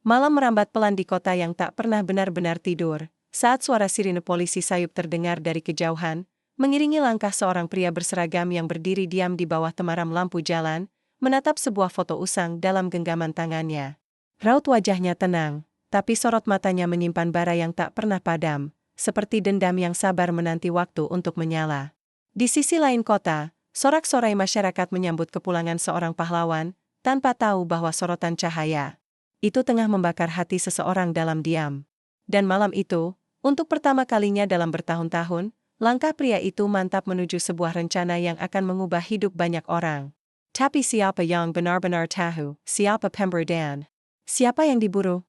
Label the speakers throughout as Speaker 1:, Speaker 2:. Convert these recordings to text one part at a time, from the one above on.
Speaker 1: Malam merambat pelan di kota yang tak pernah benar-benar tidur, saat suara sirine polisi sayup terdengar dari kejauhan, mengiringi langkah seorang pria berseragam yang berdiri diam di bawah temaram lampu jalan, menatap sebuah foto usang dalam genggaman tangannya. Raut wajahnya tenang, tapi sorot matanya menyimpan bara yang tak pernah padam, seperti dendam yang sabar menanti waktu untuk menyala. Di sisi lain kota, sorak-sorai masyarakat menyambut kepulangan seorang pahlawan, tanpa tahu bahwa sorotan cahaya itu tengah membakar hati seseorang dalam diam. Dan malam itu, untuk pertama kalinya dalam bertahun-tahun, langkah pria itu mantap menuju sebuah rencana yang akan mengubah hidup banyak orang. Tapi siapa yang benar-benar tahu, siapa pemberian? Siapa yang diburu?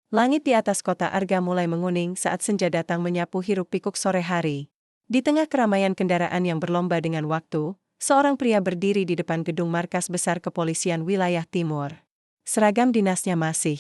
Speaker 1: Langit di atas kota Arga mulai menguning saat senja datang menyapu hiruk-pikuk sore hari. Di tengah keramaian kendaraan yang berlomba dengan waktu, seorang pria berdiri di depan gedung markas besar kepolisian wilayah timur. Seragam dinasnya masih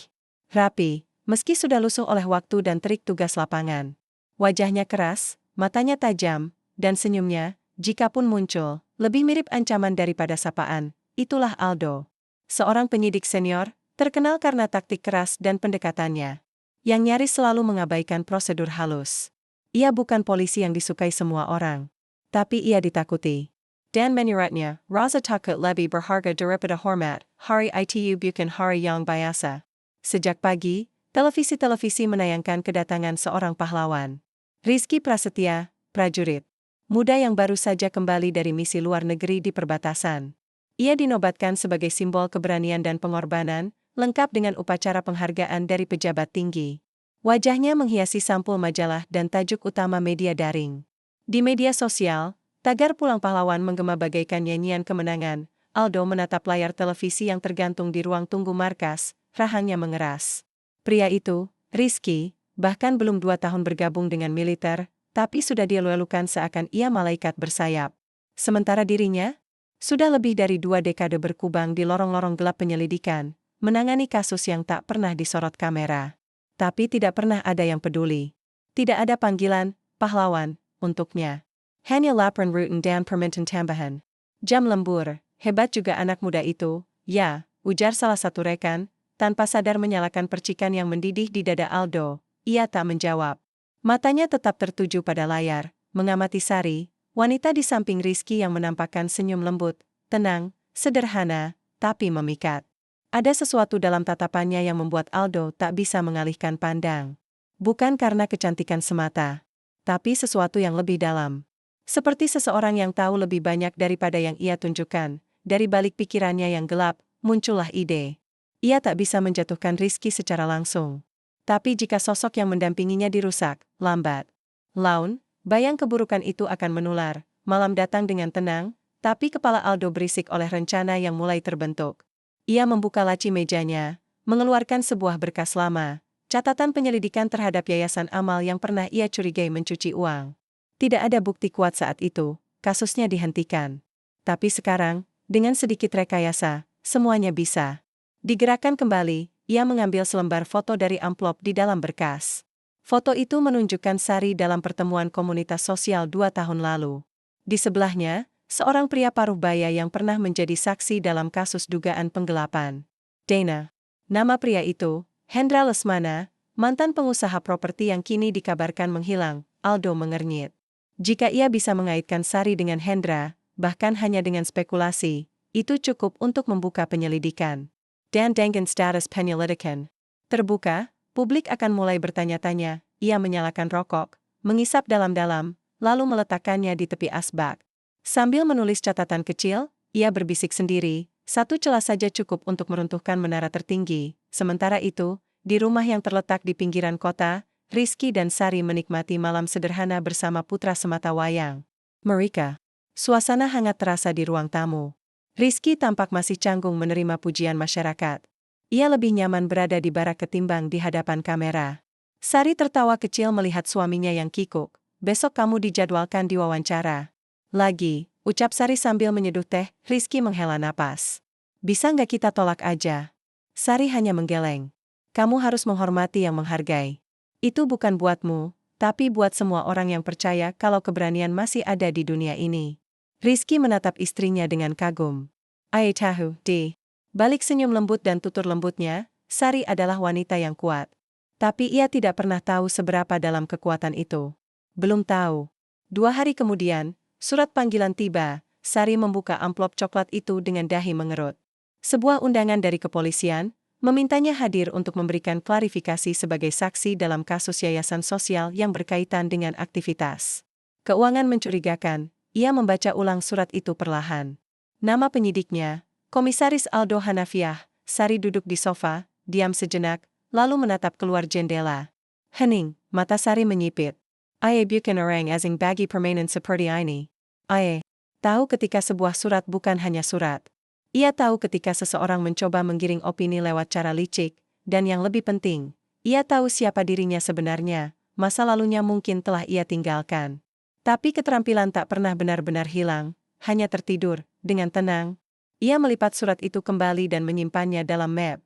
Speaker 1: rapi, meski sudah lusuh oleh waktu dan terik tugas lapangan. Wajahnya keras, matanya tajam, dan senyumnya, jikapun muncul, lebih mirip ancaman daripada sapaan. Itulah Aldo. Seorang penyidik senior, terkenal karena taktik keras dan pendekatannya, yang nyaris selalu mengabaikan prosedur halus. Ia bukan polisi yang disukai semua orang, tapi ia ditakuti. Dan menurutnya, rasa takut lebih berharga daripada hormat, hari itu bukan hari yang biasa. Sejak pagi, televisi-televisi menayangkan kedatangan seorang pahlawan. Rizky Prasetya, prajurit muda yang baru saja kembali dari misi luar negeri di perbatasan. Ia dinobatkan sebagai simbol keberanian dan pengorbanan, lengkap dengan upacara penghargaan dari pejabat tinggi. Wajahnya menghiasi sampul majalah dan tajuk utama media daring. Di media sosial, tagar pulang pahlawan menggema bagaikan nyanyian kemenangan. Aldo menatap layar televisi yang tergantung di ruang tunggu markas, rahangnya mengeras. Pria itu, Rizky, bahkan belum 2 tahun bergabung dengan militer, tapi sudah dielu-elukan seakan ia malaikat bersayap. Sementara dirinya, sudah lebih dari 2 dekade berkubang di lorong-lorong gelap penyelidikan, menangani kasus yang tak pernah disorot kamera. Tapi tidak pernah ada yang peduli. Tidak ada panggilan pahlawan untuknya. Hanya laporan rutin dan permintaan tambahan. Jam lembur, hebat juga anak muda itu, ya, ujar salah satu rekan, tanpa sadar menyalakan percikan yang mendidih di dada Aldo. Ia tak menjawab. Matanya tetap tertuju pada layar, mengamati Sari, wanita di samping Rizky yang menampakkan senyum lembut, tenang, sederhana, tapi memikat. Ada sesuatu dalam tatapannya yang membuat Aldo tak bisa mengalihkan pandang. Bukan karena kecantikan semata, tapi sesuatu yang lebih dalam. Seperti seseorang yang tahu lebih banyak daripada yang ia tunjukkan, dari balik pikirannya yang gelap, muncullah ide. Ia tak bisa menjatuhkan Rizky secara langsung. Tapi jika sosok yang mendampinginya dirusak, lambat laun, bayang keburukan itu akan menular. Malam datang dengan tenang, tapi kepala Aldo berisik oleh rencana yang mulai terbentuk. Ia membuka laci mejanya, mengeluarkan sebuah berkas lama, catatan penyelidikan terhadap yayasan amal yang pernah ia curigai mencuci uang. Tidak ada bukti kuat saat itu, kasusnya dihentikan. Tapi sekarang, dengan sedikit rekayasa, semuanya bisa digerakkan kembali. Ia mengambil selembar foto dari amplop di dalam berkas. Foto itu menunjukkan Sari dalam pertemuan komunitas sosial 2 tahun lalu. Di sebelahnya, seorang pria paruh baya yang pernah menjadi saksi dalam kasus dugaan penggelapan. Dana. Nama pria itu, Hendra Lesmana, mantan pengusaha properti yang kini dikabarkan menghilang. Aldo mengernyit. Jika ia bisa mengaitkan Sari dengan Hendra, bahkan hanya dengan spekulasi, itu cukup untuk membuka penyelidikan. Dan dengan status penyelidikan terbuka, publik akan mulai bertanya-tanya. Ia menyalakan rokok, mengisap dalam-dalam, lalu meletakkannya di tepi asbak. Sambil menulis catatan kecil, ia berbisik sendiri, satu celah saja cukup untuk meruntuhkan menara tertinggi. Sementara itu, di rumah yang terletak di pinggiran kota, Rizky dan Sari menikmati malam sederhana bersama putra sematawayang mereka. Suasana hangat terasa di ruang tamu. Rizky tampak masih canggung menerima pujian masyarakat. Ia lebih nyaman berada di barak ketimbang di hadapan kamera. Sari tertawa kecil melihat suaminya yang kikuk. Besok kamu dijadwalkan diwawancara lagi, ucap Sari sambil menyeduh teh. Rizky menghela napas. Bisa nggak kita tolak aja? Sari hanya menggeleng. Kamu harus menghormati yang menghargai. Itu bukan buatmu, tapi buat semua orang yang percaya kalau keberanian masih ada di dunia ini. Rizky menatap istrinya dengan kagum. Ai tahu, di balik senyum lembut dan tutur lembutnya, Sari adalah wanita yang kuat. Tapi ia tidak pernah tahu seberapa dalam kekuatan itu. Belum tahu. 2 hari kemudian, surat panggilan tiba. Sari membuka amplop coklat itu dengan dahi mengerut. Sebuah undangan dari kepolisian, memintanya hadir untuk memberikan klarifikasi sebagai saksi dalam kasus yayasan sosial yang berkaitan dengan aktivitas keuangan mencurigakan. Ia membaca ulang surat itu perlahan. Nama penyidiknya, Komisaris Aldo Hanafiah. Sari duduk di sofa, diam sejenak, lalu menatap keluar jendela. Hening, mata Sari menyipit. Aye bukan orang asing bagi permainan seperti ini. Aye tahu ketika sebuah surat bukan hanya surat. Ia tahu ketika seseorang mencoba menggiring opini lewat cara licik, dan yang lebih penting, ia tahu siapa dirinya sebenarnya, masa lalunya mungkin telah ia tinggalkan. Tapi keterampilan tak pernah benar-benar hilang, hanya tertidur, dengan tenang. Ia melipat surat itu kembali dan menyimpannya dalam map.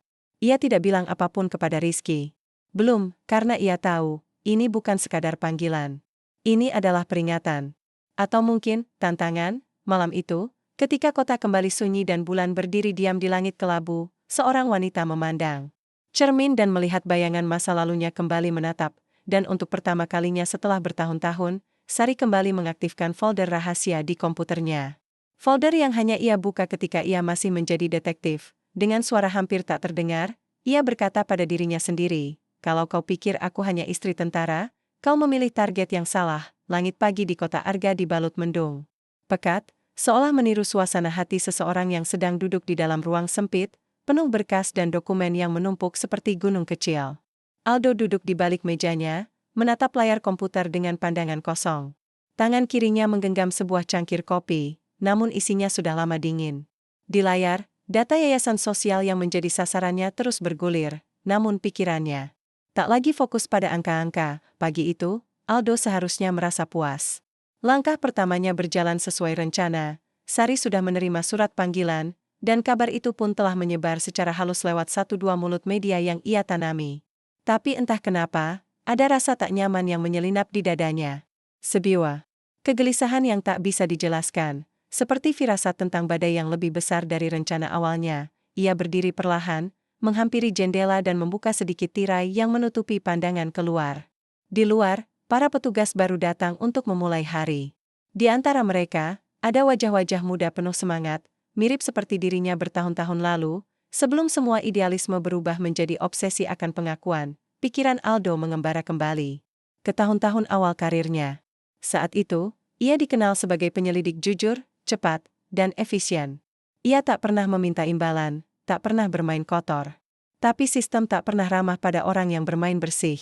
Speaker 1: Ia tidak bilang apapun kepada Rizky. Belum, karena ia tahu, ini bukan sekadar panggilan. Ini adalah peringatan. Atau mungkin, tantangan. Malam itu, ketika kota kembali sunyi dan bulan berdiri diam di langit kelabu, seorang wanita memandang cermin dan melihat bayangan masa lalunya kembali menatap, dan untuk pertama kalinya setelah bertahun-tahun, Sari kembali mengaktifkan folder rahasia di komputernya. Folder yang hanya ia buka ketika ia masih menjadi detektif. Dengan suara hampir tak terdengar, ia berkata pada dirinya sendiri, "Kalau kau pikir aku hanya istri tentara, kau memilih target yang salah." Langit pagi di kota Arga dibalut mendung pekat, seolah meniru suasana hati seseorang yang sedang duduk di dalam ruang sempit, penuh berkas dan dokumen yang menumpuk seperti gunung kecil. Aldo duduk di balik mejanya, menatap layar komputer dengan pandangan kosong. Tangan kirinya menggenggam sebuah cangkir kopi, namun isinya sudah lama dingin. Di layar, data yayasan sosial yang menjadi sasarannya terus bergulir, namun pikirannya tak lagi fokus pada angka-angka. Pagi itu, Aldo seharusnya merasa puas. Langkah pertamanya berjalan sesuai rencana. Sari sudah menerima surat panggilan, dan kabar itu pun telah menyebar secara halus lewat 1-2 mulut media yang ia tanami. Tapi entah kenapa, ada rasa tak nyaman yang menyelinap di dadanya. Sebiwa kegelisahan yang tak bisa dijelaskan, seperti firasat tentang badai yang lebih besar dari rencana awalnya. Ia berdiri perlahan, menghampiri jendela dan membuka sedikit tirai yang menutupi pandangan keluar. Di luar, para petugas baru datang untuk memulai hari. Di antara mereka, ada wajah-wajah muda penuh semangat, mirip seperti dirinya bertahun-tahun lalu. Sebelum semua idealisme berubah menjadi obsesi akan pengakuan, pikiran Aldo mengembara kembali ke tahun-tahun awal karirnya. Saat itu, ia dikenal sebagai penyelidik jujur, cepat, dan efisien. Ia tak pernah meminta imbalan, tak pernah bermain kotor. Tapi sistem tak pernah ramah pada orang yang bermain bersih.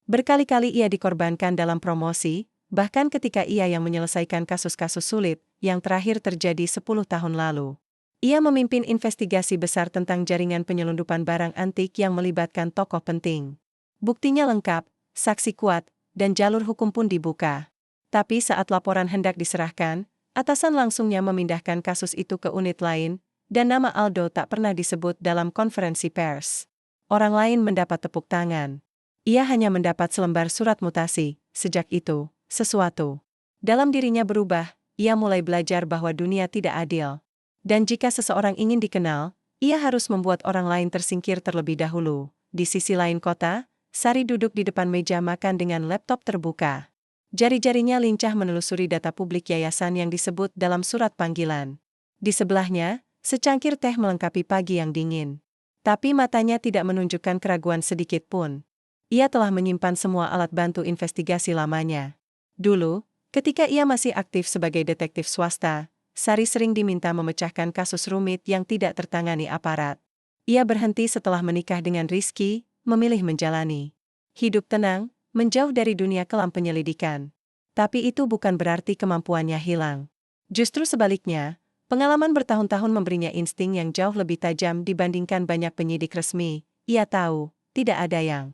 Speaker 1: Berkali-kali ia dikorbankan dalam promosi, bahkan ketika ia yang menyelesaikan kasus-kasus sulit, yang terakhir terjadi 10 tahun lalu. Ia memimpin investigasi besar tentang jaringan penyelundupan barang antik yang melibatkan tokoh penting. Buktinya lengkap, saksi kuat, dan jalur hukum pun dibuka. Tapi saat laporan hendak diserahkan, atasan langsungnya memindahkan kasus itu ke unit lain, dan nama Aldo tak pernah disebut dalam konferensi pers. Orang lain mendapat tepuk tangan. Ia hanya mendapat selembar surat mutasi. Sejak itu, sesuatu dalam dirinya berubah. Ia mulai belajar bahwa dunia tidak adil. Dan jika seseorang ingin dikenal, ia harus membuat orang lain tersingkir terlebih dahulu. Di sisi lain kota, Sari duduk di depan meja makan dengan laptop terbuka. Jari-jarinya lincah menelusuri data publik yayasan yang disebut dalam surat panggilan. Di sebelahnya, secangkir teh melengkapi pagi yang dingin. Tapi matanya tidak menunjukkan keraguan sedikit pun. Ia telah menyimpan semua alat bantu investigasi lamanya. Dulu, ketika ia masih aktif sebagai detektif swasta, Sari sering diminta memecahkan kasus rumit yang tidak tertangani aparat. Ia berhenti setelah menikah dengan Rizky, memilih menjalani hidup tenang, menjauh dari dunia kelam penyelidikan. Tapi itu bukan berarti kemampuannya hilang. Justru sebaliknya, pengalaman bertahun-tahun memberinya insting yang jauh lebih tajam dibandingkan banyak penyidik resmi. Ia tahu, tidak ada yang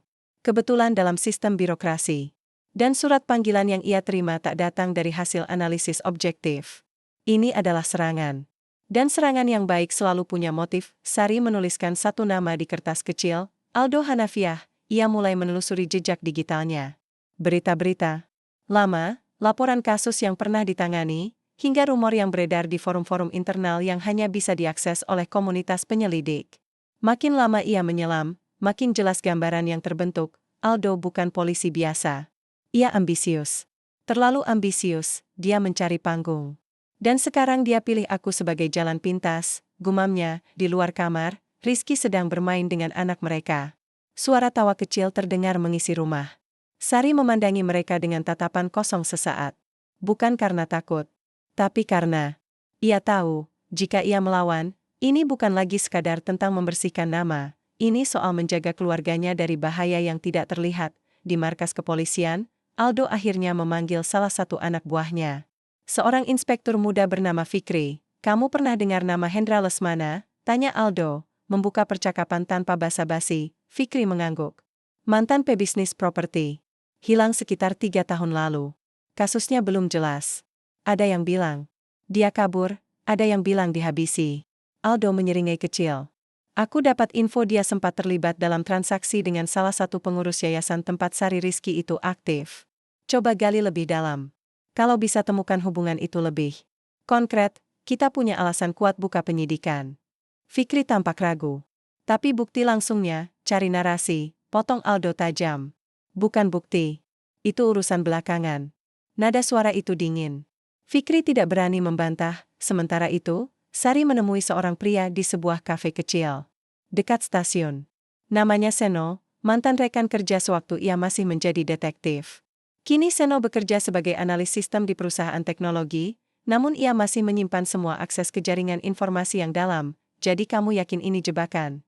Speaker 1: kebetulan dalam sistem birokrasi. Dan surat panggilan yang ia terima tak datang dari hasil analisis objektif. Ini adalah serangan. Dan serangan yang baik selalu punya motif. Sari menuliskan satu nama di kertas kecil, Aldo Hanafiah. Ia mulai menelusuri jejak digitalnya. Berita-berita lama, laporan kasus yang pernah ditangani, hingga rumor yang beredar di forum-forum internal yang hanya bisa diakses oleh komunitas penyelidik. Makin lama ia menyelam, makin jelas gambaran yang terbentuk. Aldo bukan polisi biasa. Ia ambisius. Terlalu ambisius, dia mencari panggung. Dan sekarang dia pilih aku sebagai jalan pintas, gumamnya. Di luar kamar, Rizky sedang bermain dengan anak mereka. Suara tawa kecil terdengar mengisi rumah. Sari memandangi mereka dengan tatapan kosong sesaat. Bukan karena takut, tapi karena ia tahu, jika ia melawan, ini bukan lagi sekadar tentang membersihkan nama, ini soal menjaga keluarganya dari bahaya yang tidak terlihat. Di markas kepolisian, Aldo akhirnya memanggil salah satu anak buahnya. Seorang inspektur muda bernama Fikri. "Kamu pernah dengar nama Hendra Lesmana?" tanya Aldo, membuka percakapan tanpa basa-basi. Fikri mengangguk. "Mantan pebisnis properti. Hilang sekitar 3 tahun lalu. Kasusnya belum jelas. Ada yang bilang dia kabur, ada yang bilang dihabisi." Aldo menyeringai kecil. "Aku dapat info dia sempat terlibat dalam transaksi dengan salah satu pengurus yayasan tempat Sari Rizky itu aktif. Coba gali lebih dalam. Kalau bisa temukan hubungan itu lebih konkret, kita punya alasan kuat buka penyidikan." Fikri tampak ragu. "Tapi bukti langsungnya, cari narasi," potong Aldo tajam. "Bukan bukti. Itu urusan belakangan." Nada suara itu dingin. Fikri tidak berani membantah. Sementara itu, Sari menemui seorang pria di sebuah kafe kecil dekat stasiun. Namanya Seno, mantan rekan kerja sewaktu ia masih menjadi detektif. Kini Seno bekerja sebagai analis sistem di perusahaan teknologi, namun ia masih menyimpan semua akses ke jaringan informasi yang dalam. "Jadi kamu yakin ini jebakan?"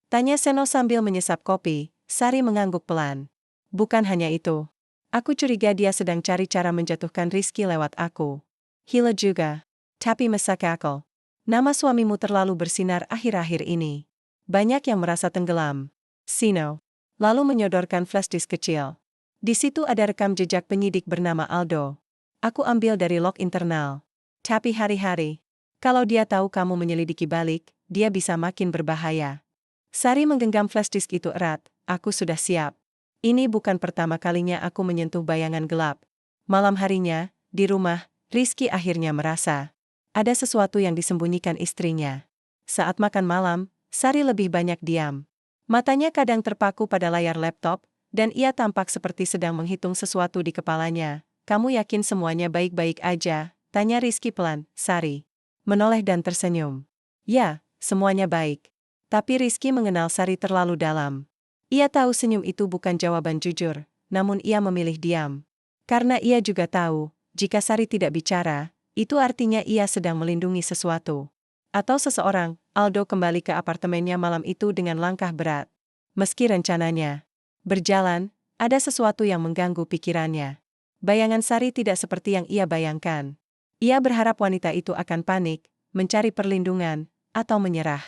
Speaker 1: tanya Seno sambil menyesap kopi. Sari mengangguk pelan. "Bukan hanya itu. Aku curiga dia sedang cari cara menjatuhkan Rizky lewat aku. Hila juga. Tapi mesakakal. Nama suamimu terlalu bersinar akhir-akhir ini. Banyak yang merasa tenggelam." Sino lalu menyodorkan flash disk kecil. Di situ ada rekam jejak penyidik bernama Aldo. "Aku ambil dari log internal. Tapi hari-hari, kalau dia tahu kamu menyelidiki balik, dia bisa makin berbahaya." Sari menggenggam flash disk itu erat. "Aku sudah siap. Ini bukan pertama kalinya aku menyentuh bayangan gelap." Malam harinya, di rumah, Rizky akhirnya merasa ada sesuatu yang disembunyikan istrinya. Saat makan malam, Sari lebih banyak diam. Matanya kadang terpaku pada layar laptop, dan ia tampak seperti sedang menghitung sesuatu di kepalanya. "Kamu yakin semuanya baik-baik aja?" tanya Rizky pelan. Sari menoleh dan tersenyum. "Ya, semuanya baik." Tapi Rizky mengenal Sari terlalu dalam. Ia tahu senyum itu bukan jawaban jujur, namun ia memilih diam. Karena ia juga tahu, jika Sari tidak bicara, itu artinya ia sedang melindungi sesuatu. Atau seseorang. Aldo kembali ke apartemennya malam itu dengan langkah berat. Meski rencananya berjalan, ada sesuatu yang mengganggu pikirannya. Bayangan Sari tidak seperti yang ia bayangkan. Ia berharap wanita itu akan panik, mencari perlindungan, atau menyerah.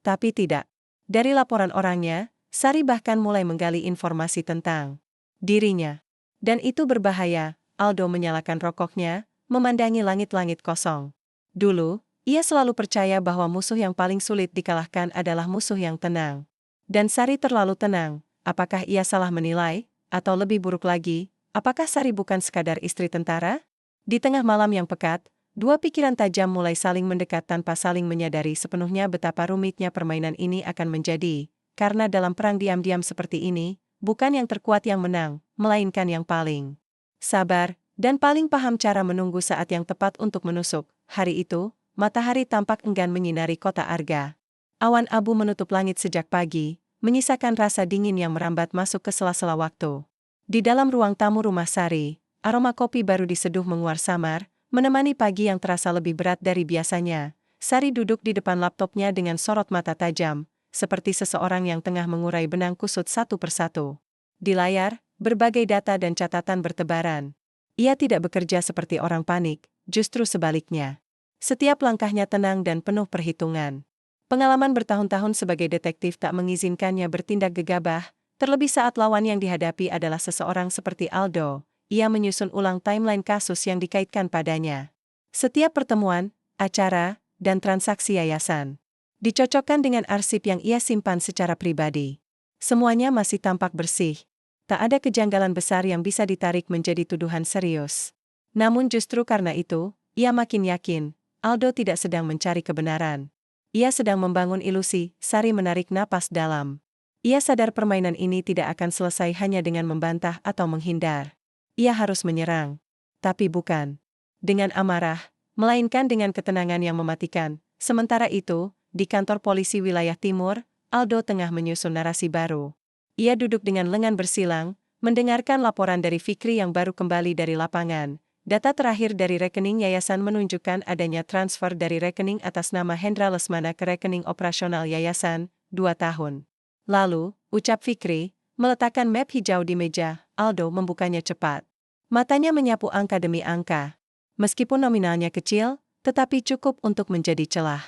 Speaker 1: Tapi tidak. Dari laporan orangnya, Sari bahkan mulai menggali informasi tentang dirinya. Dan itu berbahaya. Aldo menyalakan rokoknya, memandangi langit-langit kosong. Dulu, ia selalu percaya bahwa musuh yang paling sulit dikalahkan adalah musuh yang tenang. Dan Sari terlalu tenang. Apakah ia salah menilai? Atau lebih buruk lagi, apakah Sari bukan sekadar istri tentara? Di tengah malam yang pekat, dua pikiran tajam mulai saling mendekat tanpa saling menyadari sepenuhnya betapa rumitnya permainan ini akan menjadi. Karena dalam perang diam-diam seperti ini, bukan yang terkuat yang menang, melainkan yang paling sabar, dan paling paham cara menunggu saat yang tepat untuk menusuk. Hari itu, matahari tampak enggan menyinari kota Arga. Awan abu menutup langit sejak pagi, menyisakan rasa dingin yang merambat masuk ke sela-sela waktu. Di dalam ruang tamu rumah Sari, aroma kopi baru diseduh menguar samar, menemani pagi yang terasa lebih berat dari biasanya. Sari duduk di depan laptopnya dengan sorot mata tajam, seperti seseorang yang tengah mengurai benang kusut satu persatu. Di layar, berbagai data dan catatan bertebaran. Ia tidak bekerja seperti orang panik, justru sebaliknya. Setiap langkahnya tenang dan penuh perhitungan. Pengalaman bertahun-tahun sebagai detektif tak mengizinkannya bertindak gegabah, terlebih saat lawan yang dihadapi adalah seseorang seperti Aldo. Ia menyusun ulang timeline kasus yang dikaitkan padanya. Setiap pertemuan, acara, dan transaksi yayasan dicocokkan dengan arsip yang ia simpan secara pribadi. Semuanya masih tampak bersih. Tak ada kejanggalan besar yang bisa ditarik menjadi tuduhan serius. Namun justru karena itu, ia makin yakin, Aldo tidak sedang mencari kebenaran. Ia sedang membangun ilusi. Sari menarik napas dalam. Ia sadar permainan ini tidak akan selesai hanya dengan membantah atau menghindar. Ia harus menyerang. Tapi bukan dengan amarah, melainkan dengan ketenangan yang mematikan. Sementara itu, di kantor polisi wilayah timur, Aldo tengah menyusun narasi baru. Ia duduk dengan lengan bersilang, mendengarkan laporan dari Fikri yang baru kembali dari lapangan. Data terakhir dari rekening yayasan menunjukkan adanya transfer dari rekening atas nama Hendra Lesmana ke rekening operasional yayasan, 2 tahun lalu, ucap Fikri, meletakkan map hijau di meja. Aldo membukanya cepat. Matanya menyapu angka demi angka. Meskipun nominalnya kecil, tetapi cukup untuk menjadi celah.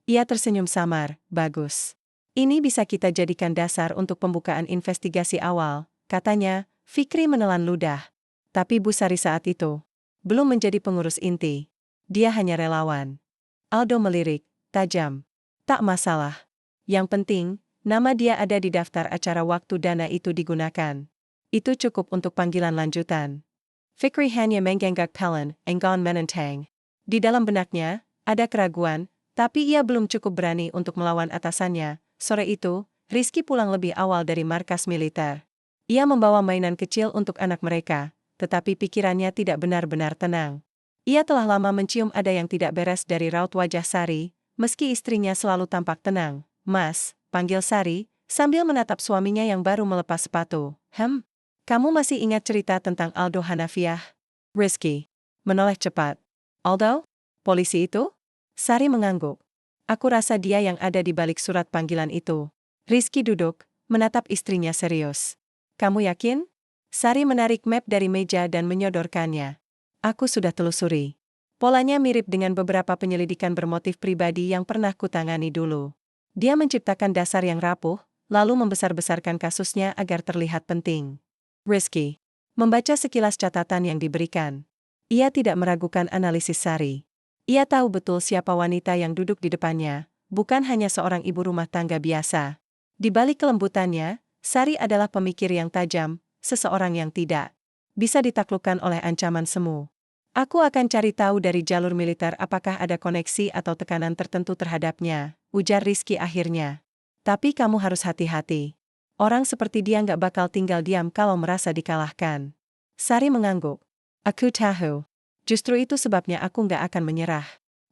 Speaker 1: Ia tersenyum samar, bagus. Ini bisa kita jadikan dasar untuk pembukaan investigasi awal, katanya. Fikri menelan ludah. Tapi Bu Sari saat itu belum menjadi pengurus inti. Dia hanya relawan. Aldo melirik, tajam. Tak masalah. Yang penting, nama dia ada di daftar acara waktu dana itu digunakan. Itu cukup untuk panggilan lanjutan. Fikri hanya mengangguk pelan, enggan menentang. Di dalam benaknya, ada keraguan, tapi ia belum cukup berani untuk melawan atasannya. Sore itu, Rizky pulang lebih awal dari markas militer. Ia membawa mainan kecil untuk anak mereka, tetapi pikirannya tidak benar-benar tenang. Ia telah lama mencium ada yang tidak beres dari raut wajah Sari, meski istrinya selalu tampak tenang. Mas, panggil Sari, sambil menatap suaminya yang baru melepas sepatu. Kamu masih ingat cerita tentang Aldo Hanafiah? Rizky menoleh cepat. Aldo? Polisi itu? Sari mengangguk. Aku rasa dia yang ada di balik surat panggilan itu. Rizky duduk, menatap istrinya serius. Kamu yakin? Sari menarik map dari meja dan menyodorkannya. Aku sudah telusuri. Polanya mirip dengan beberapa penyelidikan bermotif pribadi yang pernah kutangani dulu. Dia menciptakan dasar yang rapuh, lalu membesar-besarkan kasusnya agar terlihat penting. Rizky membaca sekilas catatan yang diberikan. Ia tidak meragukan analisis Sari. Ia tahu betul siapa wanita yang duduk di depannya, bukan hanya seorang ibu rumah tangga biasa. Di balik kelembutannya, Sari adalah pemikir yang tajam, seseorang yang tidak bisa ditaklukkan oleh ancaman semu. Aku akan cari tahu dari jalur militer apakah ada koneksi atau tekanan tertentu terhadapnya, ujar Rizky akhirnya. Tapi kamu harus hati-hati. Orang seperti dia nggak bakal tinggal diam kalau merasa dikalahkan. Sari mengangguk. Aku tahu. Justru itu sebabnya aku nggak akan menyerah.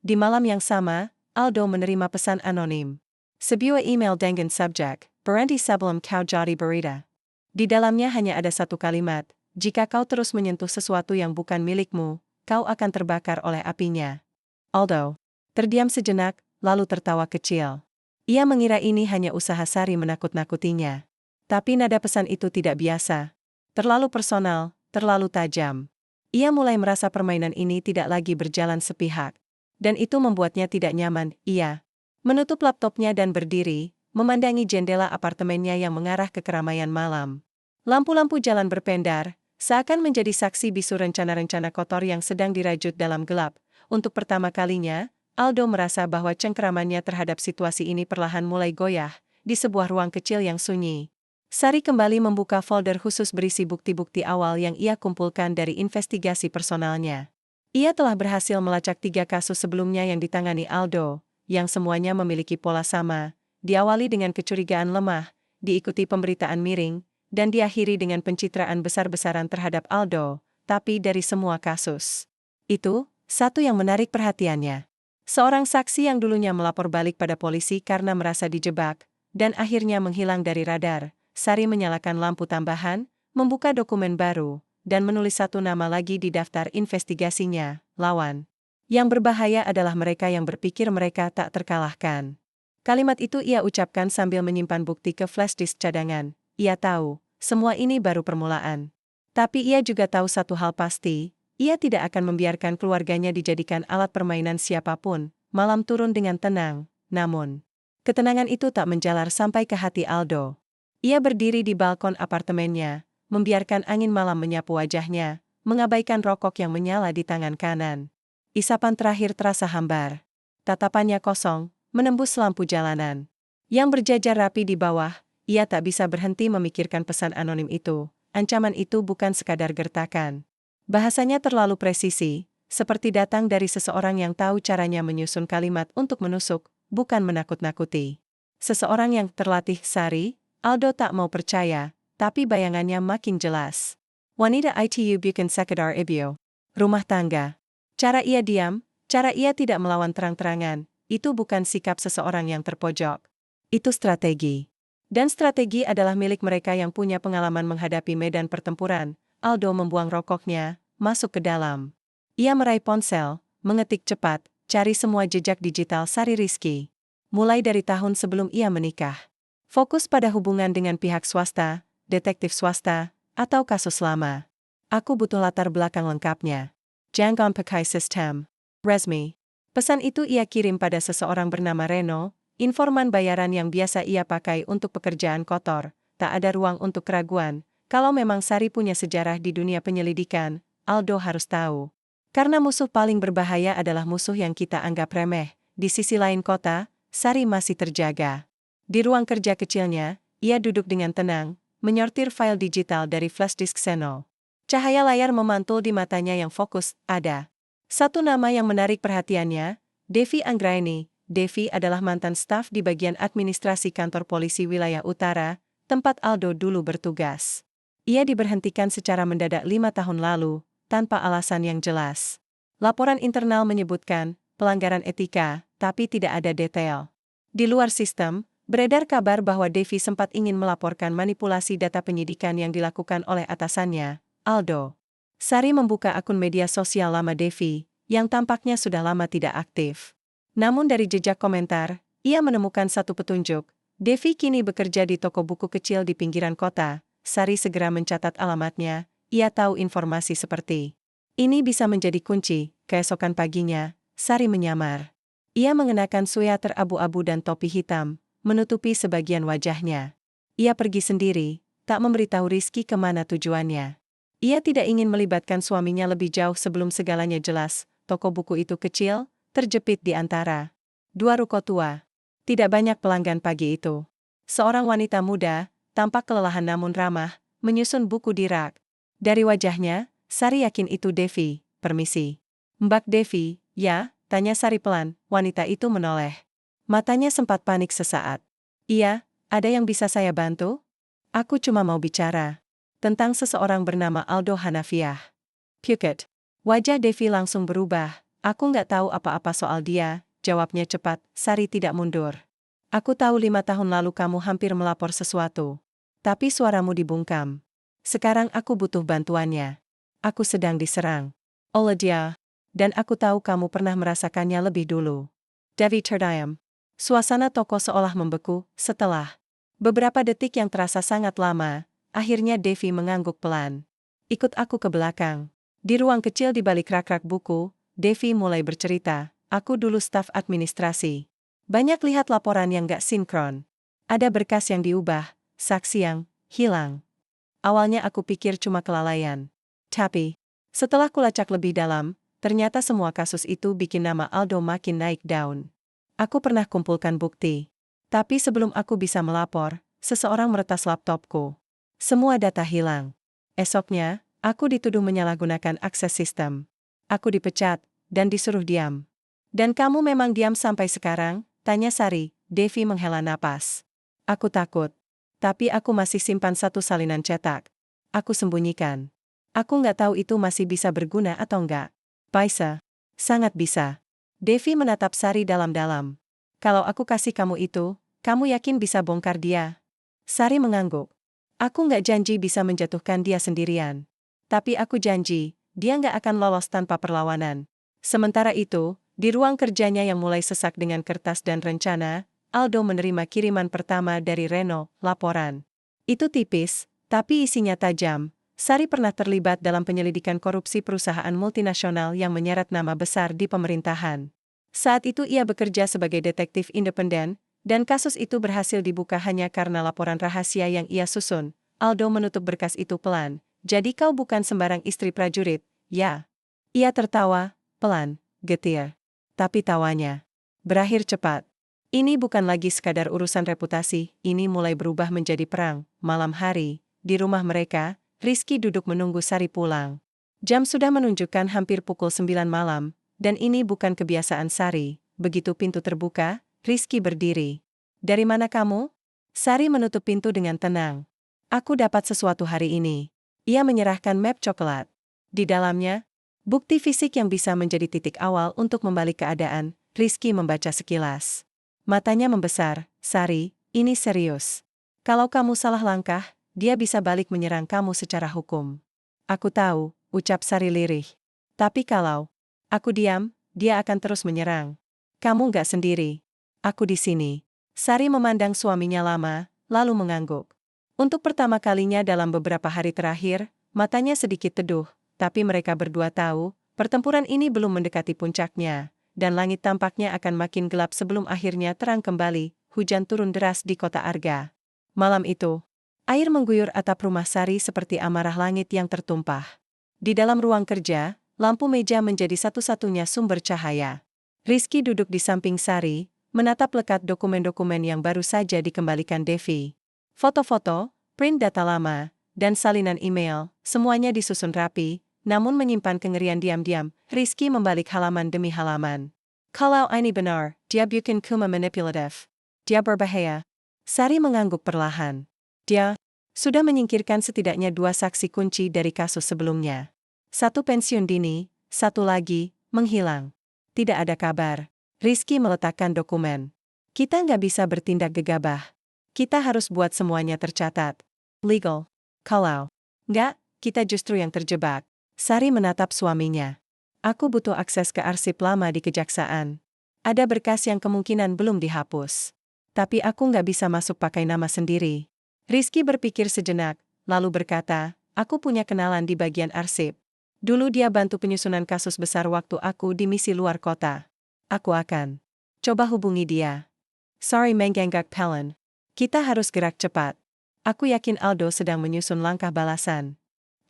Speaker 1: Di malam yang sama, Aldo menerima pesan anonim. Sebuah email dengan subjek, berhenti sebelum kau jadi berita. Di dalamnya hanya ada satu kalimat, jika kau terus menyentuh sesuatu yang bukan milikmu, kau akan terbakar oleh apinya. Aldo terdiam sejenak, lalu tertawa kecil. Ia mengira ini hanya usaha Sari menakut-nakutinya. Tapi nada pesan itu tidak biasa. Terlalu personal, terlalu tajam. Ia mulai merasa permainan ini tidak lagi berjalan sepihak. Dan itu membuatnya tidak nyaman. Ia menutup laptopnya dan berdiri, memandangi jendela apartemennya yang mengarah ke keramaian malam. Lampu-lampu jalan berpendar, seakan menjadi saksi bisu rencana-rencana kotor yang sedang dirajut dalam gelap. Untuk pertama kalinya, Aldo merasa bahwa cengkeramannya terhadap situasi ini perlahan mulai goyah, di sebuah ruang kecil yang sunyi. Sari kembali membuka folder khusus berisi bukti-bukti awal yang ia kumpulkan dari investigasi personalnya. Ia telah berhasil melacak 3 kasus sebelumnya yang ditangani Aldo, yang semuanya memiliki pola sama, diawali dengan kecurigaan lemah, diikuti pemberitaan miring, dan diakhiri dengan pencitraan besar-besaran terhadap Aldo, tapi dari semua kasus itu, satu yang menarik perhatiannya. Seorang saksi yang dulunya melapor balik pada polisi karena merasa dijebak, dan akhirnya menghilang dari radar. Sari menyalakan lampu tambahan, membuka dokumen baru, dan menulis satu nama lagi di daftar investigasinya, lawan. Yang berbahaya adalah mereka yang berpikir mereka tak terkalahkan. Kalimat itu ia ucapkan sambil menyimpan bukti ke flash disk cadangan. Ia tahu, semua ini baru permulaan. Tapi ia juga tahu satu hal pasti, ia tidak akan membiarkan keluarganya dijadikan alat permainan siapapun. Malam turun dengan tenang, namun ketenangan itu tak menjalar sampai ke hati Aldo. Ia berdiri di balkon apartemennya, membiarkan angin malam menyapu wajahnya, mengabaikan rokok yang menyala di tangan kanan. Isapan terakhir terasa hambar. Tatapannya kosong, menembus lampu jalanan. Yang berjajar rapi di bawah, ia tak bisa berhenti memikirkan pesan anonim itu. Ancaman itu bukan sekadar gertakan. Bahasanya terlalu presisi, seperti datang dari seseorang yang tahu caranya menyusun kalimat untuk menusuk, bukan menakut-nakuti. Seseorang yang terlatih. Sari, Aldo tak mau percaya, tapi bayangannya makin jelas. Wanita itu bukan sekedar ibu rumah tangga. Cara ia diam, cara ia tidak melawan terang-terangan, itu bukan sikap seseorang yang terpojok. Itu strategi. Dan strategi adalah milik mereka yang punya pengalaman menghadapi medan pertempuran. Aldo membuang rokoknya, masuk ke dalam. Ia meraih ponsel, mengetik cepat, cari semua jejak digital Sari Rizky. Mulai dari tahun sebelum ia menikah. Fokus pada hubungan dengan pihak swasta, detektif swasta, atau kasus lama. Aku butuh latar belakang lengkapnya. Jangan pakai sistem resmi. Pesan itu ia kirim pada seseorang bernama Reno, informan bayaran yang biasa ia pakai untuk pekerjaan kotor. Tak ada ruang untuk keraguan. Kalau memang Sari punya sejarah di dunia penyelidikan, Aldo harus tahu. Karena musuh paling berbahaya adalah musuh yang kita anggap remeh. Di sisi lain kota, Sari masih terjaga. Di ruang kerja kecilnya, ia duduk dengan tenang, menyortir file digital dari flash disk Xeno. Cahaya layar memantul di matanya yang fokus. Ada satu nama yang menarik perhatiannya, Devi Anggraini. Devi adalah mantan staf di bagian administrasi kantor polisi wilayah utara, tempat Aldo dulu bertugas. Ia diberhentikan secara mendadak 5 tahun lalu, tanpa alasan yang jelas. Laporan internal menyebutkan pelanggaran etika, tapi tidak ada detail. Di luar sistem, beredar kabar bahwa Devi sempat ingin melaporkan manipulasi data penyidikan yang dilakukan oleh atasannya, Aldo. Sari membuka akun media sosial lama Devi, yang tampaknya sudah lama tidak aktif. Namun dari jejak komentar, ia menemukan satu petunjuk. Devi kini bekerja di toko buku kecil di pinggiran kota. Sari segera mencatat alamatnya. Ia tahu informasi seperti ini bisa menjadi kunci. Keesokan paginya, Sari menyamar. Ia mengenakan sweater abu-abu dan topi hitam, menutupi sebagian wajahnya. Ia pergi sendiri, tak memberitahu Rizky kemana tujuannya. Ia tidak ingin melibatkan suaminya lebih jauh sebelum segalanya jelas. Toko buku itu kecil, terjepit di antara dua ruko tua. Tidak banyak pelanggan pagi itu. Seorang wanita muda, tampak kelelahan namun ramah, menyusun buku di rak. Dari wajahnya, Sari yakin itu Devi. Permisi. Mbak Devi, ya? Tanya Sari pelan. Wanita itu menoleh. Matanya sempat panik sesaat. Iya, ada yang bisa saya bantu? Aku cuma mau bicara tentang seseorang bernama Aldo Hanafiah. Pukit. Wajah Devi langsung berubah. Aku nggak tahu apa-apa soal dia, jawabnya cepat. Sari tidak mundur. Aku tahu 5 tahun lalu kamu hampir melapor sesuatu. Tapi suaramu dibungkam. Sekarang aku butuh bantuannya. Aku sedang diserang oleh dia. Dan aku tahu kamu pernah merasakannya lebih dulu. Devi terdiam. Suasana toko seolah membeku. Setelah beberapa detik yang terasa sangat lama, akhirnya Devi mengangguk pelan. Ikut aku ke belakang. Di ruang kecil di balik rak-rak buku, Devi mulai bercerita. Aku dulu staf administrasi. Banyak lihat laporan yang gak sinkron. Ada berkas yang diubah, saksi yang hilang. Awalnya aku pikir cuma kelalaian. Tapi, setelah kulacak lebih dalam, ternyata semua kasus itu bikin nama Aldo makin naik daun. Aku pernah kumpulkan bukti. Tapi sebelum aku bisa melapor, seseorang meretas laptopku. Semua data hilang. Esoknya, aku dituduh menyalahgunakan akses sistem. Aku dipecat, dan disuruh diam. Dan kamu memang diam sampai sekarang? Tanya Sari. Devi menghela napas. Aku takut. Tapi aku masih simpan satu salinan cetak. Aku sembunyikan. Aku nggak tahu itu masih bisa berguna atau enggak. Bisa. Sangat bisa. Devi menatap Sari dalam-dalam. Kalau aku kasih kamu itu, kamu yakin bisa bongkar dia? Sari mengangguk. Aku nggak janji bisa menjatuhkan dia sendirian. Tapi aku janji, dia nggak akan lolos tanpa perlawanan. Sementara itu, di ruang kerjanya yang mulai sesak dengan kertas dan rencana, Aldo menerima kiriman pertama dari Reno, laporan. Itu tipis, tapi isinya tajam. Sari pernah terlibat dalam penyelidikan korupsi perusahaan multinasional yang menyeret nama besar di pemerintahan. Saat itu ia bekerja sebagai detektif independen, dan kasus itu berhasil dibuka hanya karena laporan rahasia yang ia susun. Aldo menutup berkas itu pelan. Jadi kau bukan sembarang istri prajurit, ya? Ia tertawa, pelan, getir. Tapi tawanya berakhir cepat. Ini bukan lagi sekadar urusan reputasi, ini mulai berubah menjadi perang. Malam hari, di rumah mereka, Rizky duduk menunggu Sari pulang. Jam sudah menunjukkan hampir pukul 9 malam, dan ini bukan kebiasaan Sari. Begitu pintu terbuka, Rizky berdiri. Dari mana kamu? Sari menutup pintu dengan tenang. Aku dapat sesuatu hari ini. Ia menyerahkan map coklat. Di dalamnya, bukti fisik yang bisa menjadi titik awal untuk membalik keadaan. Rizky membaca sekilas. Matanya membesar. Sari, ini serius. Kalau kamu salah langkah, dia bisa balik menyerang kamu secara hukum. Aku tahu, ucap Sari lirih. Tapi kalau aku diam, dia akan terus menyerang. Kamu nggak sendiri. Aku di sini. Sari memandang suaminya lama, lalu mengangguk. Untuk pertama kalinya dalam beberapa hari terakhir, matanya sedikit teduh, tapi mereka berdua tahu, pertempuran ini belum mendekati puncaknya, dan langit tampaknya akan makin gelap sebelum akhirnya terang kembali. Hujan turun deras di kota Arga. Malam itu, air mengguyur atap rumah Sari seperti amarah langit yang tertumpah. Di dalam ruang kerja, lampu meja menjadi satu-satunya sumber cahaya. Rizky duduk di samping Sari, menatap lekat dokumen-dokumen yang baru saja dikembalikan Devi. Foto-foto, print data lama, dan salinan email, semuanya disusun rapi, namun menyimpan kengerian diam-diam. Rizky membalik halaman demi halaman. Kalau ini benar, dia bukan cuma manipulatif. Dia berbahaya. Sari mengangguk perlahan. Dia sudah menyingkirkan setidaknya 2 saksi kunci dari kasus sebelumnya. Satu pensiun dini, satu lagi menghilang. Tidak ada kabar. Rizky meletakkan dokumen. Kita nggak bisa bertindak gegabah. Kita harus buat semuanya tercatat. Legal. Kalau nggak, kita justru yang terjebak. Sari menatap suaminya. Aku butuh akses ke arsip lama di kejaksaan. Ada berkas yang kemungkinan belum dihapus. Tapi aku nggak bisa masuk pakai nama sendiri. Rizky berpikir sejenak, lalu berkata, aku punya kenalan di bagian arsip. Dulu dia bantu penyusunan kasus besar waktu aku di misi luar kota. Aku akan coba hubungi dia. Sorry mengganggu Pelen. Kita harus gerak cepat. Aku yakin Aldo sedang menyusun langkah balasan.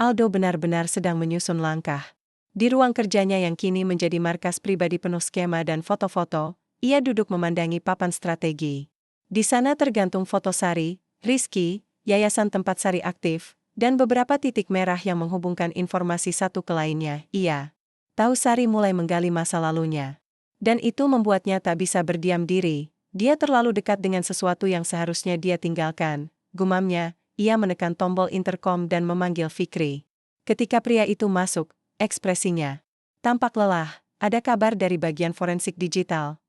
Speaker 1: Aldo benar-benar sedang menyusun langkah. Di ruang kerjanya yang kini menjadi markas pribadi penuh skema dan foto-foto, ia duduk memandangi papan strategi. Di sana tergantung foto Sari, Rizky, yayasan tempat Sari aktif, dan beberapa titik merah yang menghubungkan informasi satu ke lainnya. Ia tahu Sari mulai menggali masa lalunya. Dan itu membuatnya tak bisa berdiam diri. Dia terlalu dekat dengan sesuatu yang seharusnya dia tinggalkan. Gumamnya, ia menekan tombol intercom dan memanggil Fikri. Ketika pria itu masuk, ekspresinya tampak lelah. Ada kabar dari bagian forensik digital?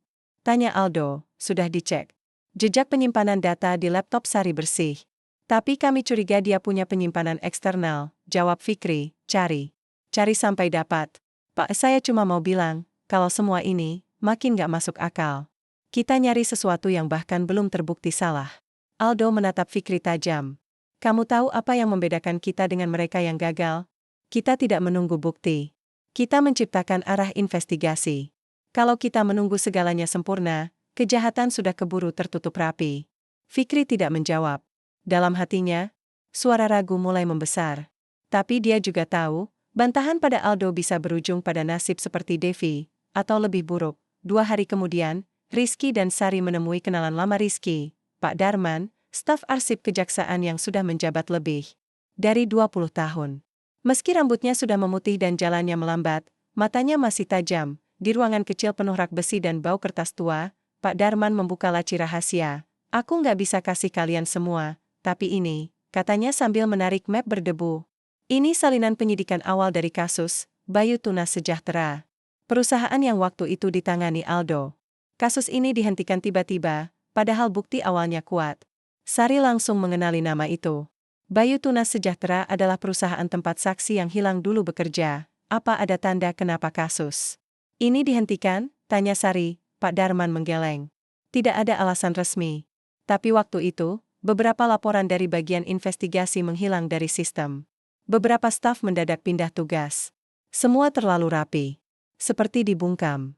Speaker 1: Tanya Aldo. Sudah dicek. Jejak penyimpanan data di laptop Sari bersih. Tapi kami curiga dia punya penyimpanan eksternal, jawab Fikri. Cari sampai dapat. Pak, saya cuma mau bilang, kalau semua ini, makin gak masuk akal. Kita nyari sesuatu yang bahkan belum terbukti salah. Aldo menatap Fikri tajam. Kamu tahu apa yang membedakan kita dengan mereka yang gagal? Kita tidak menunggu bukti. Kita menciptakan arah investigasi. Kalau kita menunggu segalanya sempurna, kejahatan sudah keburu tertutup rapi. Fikri tidak menjawab. Dalam hatinya, suara ragu mulai membesar. Tapi dia juga tahu, bantahan pada Aldo bisa berujung pada nasib seperti Devi, atau lebih buruk. 2 hari kemudian, Rizky dan Sari menemui kenalan lama Rizky, Pak Darman, staf arsip kejaksaan yang sudah menjabat lebih dari 20 tahun. Meski rambutnya sudah memutih dan jalannya melambat, matanya masih tajam. Di ruangan kecil penuh rak besi dan bau kertas tua, Pak Darman membuka laci rahasia. Aku nggak bisa kasih kalian semua, tapi ini, katanya sambil menarik map berdebu. Ini salinan penyidikan awal dari kasus Bayu Tunas Sejahtera. Perusahaan yang waktu itu ditangani Aldo. Kasus ini dihentikan tiba-tiba, padahal bukti awalnya kuat. Sari langsung mengenali nama itu. Bayu Tunas Sejahtera adalah perusahaan tempat saksi yang hilang dulu bekerja. Apa ada tanda kenapa kasus ini dihentikan? Tanya Sari. Pak Darman menggeleng. Tidak ada alasan resmi. Tapi waktu itu, beberapa laporan dari bagian investigasi menghilang dari sistem. Beberapa staf mendadak pindah tugas. Semua terlalu rapi. Seperti dibungkam.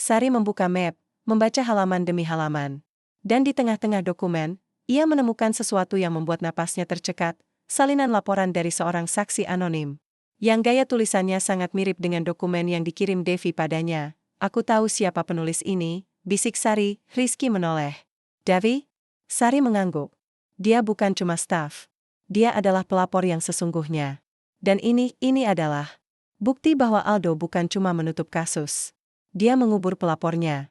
Speaker 1: Sari membuka map, membaca halaman demi halaman. Dan di tengah-tengah dokumen, ia menemukan sesuatu yang membuat napasnya tercekat, salinan laporan dari seorang saksi anonim. Yang gaya tulisannya sangat mirip dengan dokumen yang dikirim Devi padanya. Aku tahu siapa penulis ini, bisik Sari. Rizky menoleh. Devi? Sari mengangguk. Dia bukan cuma staf. Dia adalah pelapor yang sesungguhnya. Dan ini adalah bukti bahwa Aldo bukan cuma menutup kasus. Dia mengubur pelapornya.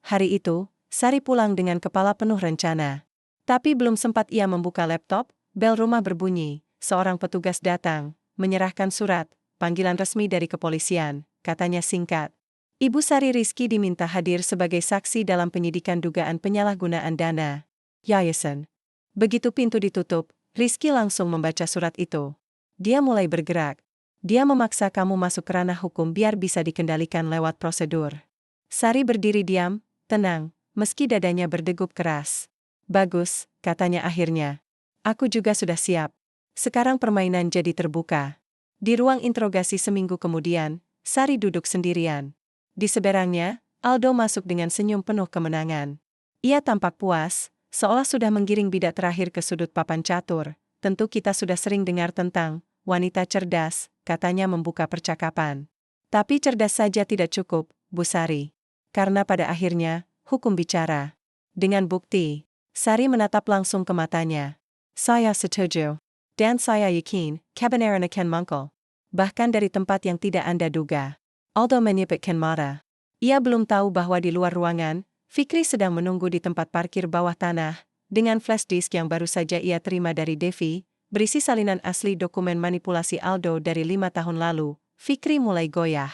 Speaker 1: Hari itu, Sari pulang dengan kepala penuh rencana. Tapi belum sempat ia membuka laptop, bel rumah berbunyi, seorang petugas datang, menyerahkan surat, panggilan resmi dari kepolisian, katanya singkat. Ibu Sari Rizky diminta hadir sebagai saksi dalam penyidikan dugaan penyalahgunaan dana yayasan. Begitu pintu ditutup, Rizky langsung membaca surat itu. Dia mulai bergerak. Dia memaksa kamu masuk ke ranah hukum biar bisa dikendalikan lewat prosedur. Sari berdiri diam, tenang, meski dadanya berdegup keras. Bagus, katanya akhirnya. Aku juga sudah siap. Sekarang permainan jadi terbuka. Di ruang interogasi seminggu kemudian, Sari duduk sendirian. Di seberangnya, Aldo masuk dengan senyum penuh kemenangan. Ia tampak puas, seolah sudah menggiring bidak terakhir ke sudut papan catur. Tentu kita sudah sering dengar tentang wanita cerdas, katanya membuka percakapan. Tapi cerdas saja tidak cukup, Bu Sari. Karena pada akhirnya, hukum bicara. Dengan bukti. Sari menatap langsung ke matanya. Saya setuju. Dan saya yakin, kebenaran akan muncul. Bahkan dari tempat yang tidak Anda duga. Aldo menyipitkan mata. Ia belum tahu bahwa di luar ruangan, Fikri sedang menunggu di tempat parkir bawah tanah, dengan flash disk yang baru saja ia terima dari Devi, berisi salinan asli dokumen manipulasi Aldo dari 5 tahun lalu. Fikri mulai goyah.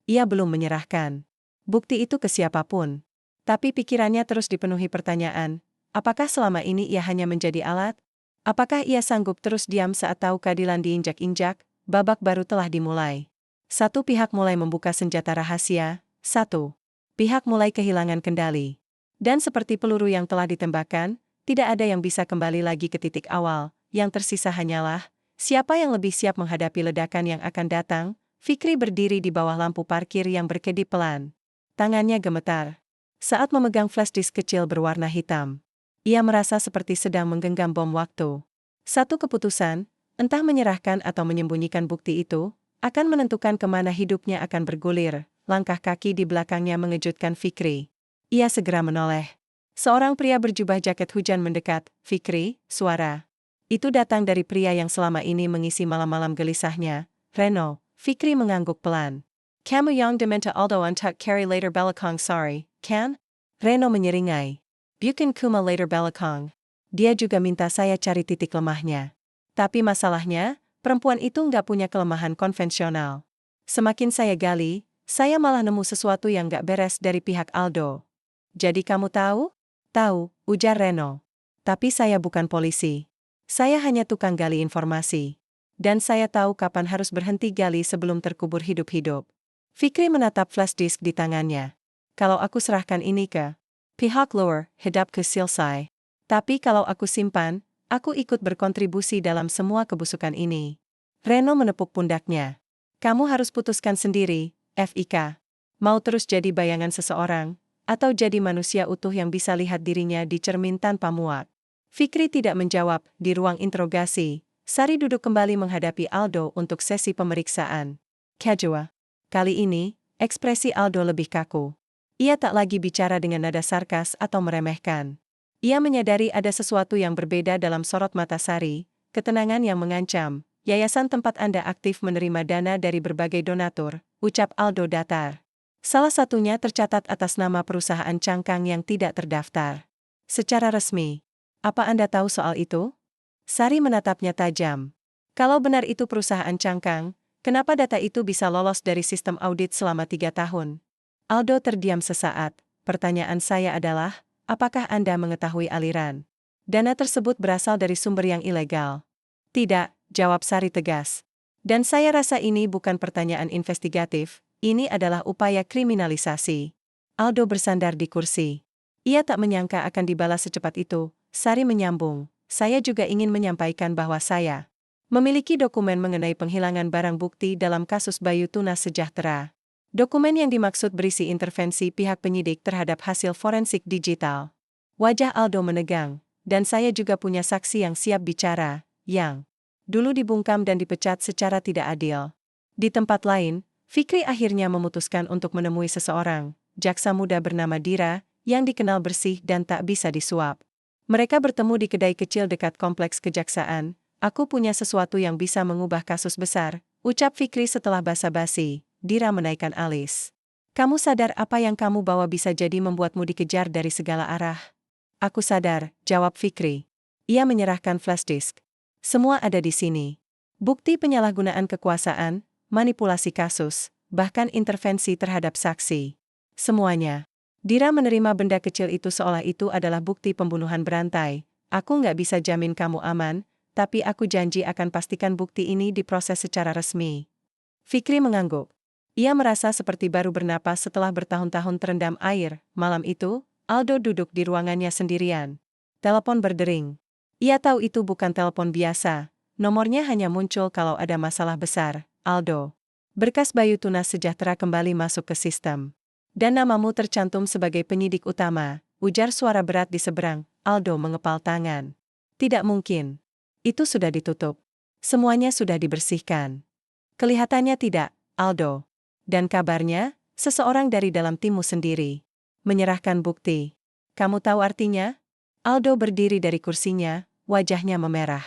Speaker 1: Ia belum menyerahkan bukti itu ke siapapun. Tapi pikirannya terus dipenuhi pertanyaan. Apakah selama ini ia hanya menjadi alat? Apakah ia sanggup terus diam saat tahu keadilan diinjak-injak? Babak baru telah dimulai. Satu pihak mulai membuka senjata rahasia, satu pihak mulai kehilangan kendali. Dan seperti peluru yang telah ditembakkan, tidak ada yang bisa kembali lagi ke titik awal. Yang tersisa hanyalah, siapa yang lebih siap menghadapi ledakan yang akan datang. Fikri berdiri di bawah lampu parkir yang berkedip pelan. Tangannya gemetar. Saat memegang flash disk kecil berwarna hitam. Ia merasa seperti sedang menggenggam bom waktu. Satu keputusan, entah menyerahkan atau menyembunyikan bukti itu, akan menentukan kemana hidupnya akan bergulir. Langkah kaki di belakangnya mengejutkan Fikri. Ia segera menoleh. Seorang pria berjubah jaket hujan mendekat. Fikri, suara itu datang dari pria yang selama ini mengisi malam-malam gelisahnya. Reno. Fikri mengangguk pelan. Kamu yang diminta Aldo untuk carry later belakang sorry, kan? Reno menyeringai. Bukan kuma later belakang. Dia juga minta saya cari titik lemahnya. Tapi masalahnya, perempuan itu nggak punya kelemahan konvensional. Semakin saya gali, saya malah nemu sesuatu yang nggak beres dari pihak Aldo. Jadi kamu tahu? Tahu, ujar Reno. Tapi saya bukan polisi. Saya hanya tukang gali informasi. Dan saya tahu kapan harus berhenti gali sebelum terkubur hidup-hidup. Fikri menatap flash disk di tangannya. Kalau aku serahkan ini ke pihak luar, hidup ke selesai. Tapi kalau aku simpan, aku ikut berkontribusi dalam semua kebusukan ini. Reno menepuk pundaknya. Kamu harus putuskan sendiri, Fik. Mau terus jadi bayangan seseorang, atau jadi manusia utuh yang bisa lihat dirinya di cermin tanpa muak. Fikri tidak menjawab. Di ruang interogasi, Sari duduk kembali menghadapi Aldo untuk sesi pemeriksaan. Kedua. Kali ini, ekspresi Aldo lebih kaku. Ia tak lagi bicara dengan nada sarkas atau meremehkan. Ia menyadari ada sesuatu yang berbeda dalam sorot mata Sari, ketenangan yang mengancam. Yayasan tempat Anda aktif menerima dana dari berbagai donatur, ucap Aldo datar. Salah satunya tercatat atas nama perusahaan cangkang yang tidak terdaftar. Secara resmi. Apa Anda tahu soal itu? Sari menatapnya tajam. Kalau benar itu perusahaan cangkang, kenapa data itu bisa lolos dari sistem audit selama 3 tahun? Aldo terdiam sesaat. Pertanyaan saya adalah, apakah Anda mengetahui aliran dana tersebut berasal dari sumber yang ilegal? Tidak, jawab Sari tegas. Dan saya rasa ini bukan pertanyaan investigatif, ini adalah upaya kriminalisasi. Aldo bersandar di kursi. Ia tak menyangka akan dibalas secepat itu. Sari menyambung, saya juga ingin menyampaikan bahwa saya memiliki dokumen mengenai penghilangan barang bukti dalam kasus Bayu Tunas Sejahtera. Dokumen yang dimaksud berisi intervensi pihak penyidik terhadap hasil forensik digital. Wajah Aldo menegang, dan saya juga punya saksi yang siap bicara, yang dulu dibungkam dan dipecat secara tidak adil. Di tempat lain, Fikri akhirnya memutuskan untuk menemui seseorang, jaksa muda bernama Dira, yang dikenal bersih dan tak bisa disuap. Mereka bertemu di kedai kecil dekat kompleks kejaksaan. Aku punya sesuatu yang bisa mengubah kasus besar, ucap Fikri setelah basa-basi. Dira menaikkan alis. Kamu sadar apa yang kamu bawa bisa jadi membuatmu dikejar dari segala arah? Aku sadar, jawab Fikri. Ia menyerahkan flash disk. Semua ada di sini. Bukti penyalahgunaan kekuasaan, manipulasi kasus, bahkan intervensi terhadap saksi. Semuanya. Dira menerima benda kecil itu seolah itu adalah bukti pembunuhan berantai. Aku nggak bisa jamin kamu aman, tapi aku janji akan pastikan bukti ini diproses secara resmi. Fikri mengangguk. Ia merasa seperti baru bernapas setelah bertahun-tahun terendam air. Malam itu, Aldo duduk di ruangannya sendirian. Telepon berdering. Ia tahu itu bukan telepon biasa. Nomornya hanya muncul kalau ada masalah besar. Aldo. Berkas Bayu Tunas Sejahtera kembali masuk ke sistem. Dan namamu tercantum sebagai penyidik utama, ujar suara berat di seberang. Aldo mengepal tangan. Tidak mungkin. Itu sudah ditutup. Semuanya sudah dibersihkan. Kelihatannya tidak, Aldo. Dan kabarnya, seseorang dari dalam timmu sendiri menyerahkan bukti. Kamu tahu artinya? Aldo berdiri dari kursinya, wajahnya memerah.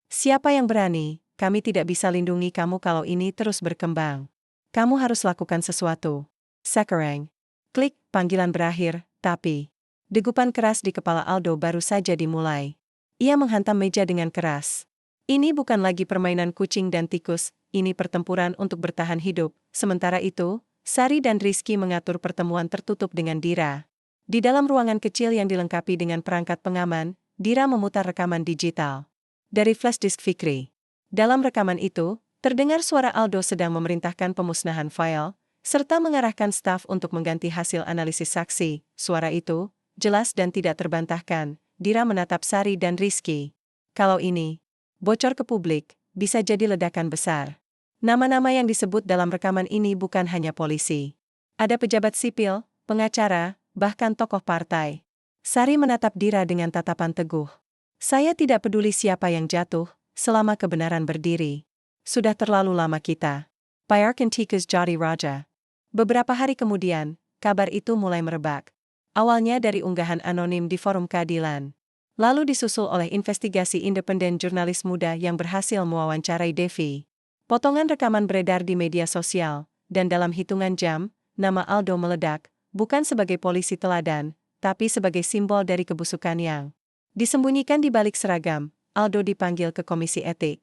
Speaker 1: Siapa yang berani? Kami tidak bisa lindungi kamu kalau ini terus berkembang. Kamu harus lakukan sesuatu. Sekarang. Klik, panggilan berakhir, tapi degupan keras di kepala Aldo baru saja dimulai. Ia menghantam meja dengan keras. Ini bukan lagi permainan kucing dan tikus, ini pertempuran untuk bertahan hidup. Sementara itu, Sari dan Rizky mengatur pertemuan tertutup dengan Dira. Di dalam ruangan kecil yang dilengkapi dengan perangkat pengaman, Dira memutar rekaman digital dari flash disk Fikri. Dalam rekaman itu, terdengar suara Aldo sedang memerintahkan pemusnahan file, serta mengarahkan staf untuk mengganti hasil analisis saksi. Suara itu jelas dan tidak terbantahkan. Dira menatap Sari dan Rizky. Kalau ini bocor ke publik, bisa jadi ledakan besar. Nama-nama yang disebut dalam rekaman ini bukan hanya polisi. Ada pejabat sipil, pengacara, bahkan tokoh partai. Sari menatap Dira dengan tatapan teguh. Saya tidak peduli siapa yang jatuh, selama kebenaran berdiri. Sudah terlalu lama kita. Biarkan tikus jadi raja. Beberapa hari kemudian, kabar itu mulai merebak. Awalnya dari unggahan anonim di forum keadilan. Lalu disusul oleh investigasi independen jurnalis muda yang berhasil mewawancarai Devi. Potongan rekaman beredar di media sosial, dan dalam hitungan jam, nama Aldo meledak, bukan sebagai polisi teladan, tapi sebagai simbol dari kebusukan yang disembunyikan di balik seragam. Aldo dipanggil ke komisi etik.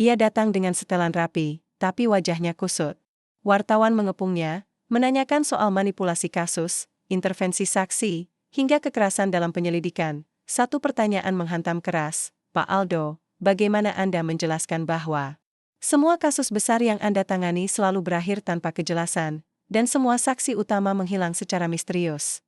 Speaker 1: Ia datang dengan setelan rapi, tapi wajahnya kusut. Wartawan mengepungnya, menanyakan soal manipulasi kasus, intervensi saksi, hingga kekerasan dalam penyelidikan. Satu pertanyaan menghantam keras, Pak Aldo, bagaimana Anda menjelaskan bahwa semua kasus besar yang Anda tangani selalu berakhir tanpa kejelasan, dan semua saksi utama menghilang secara misterius?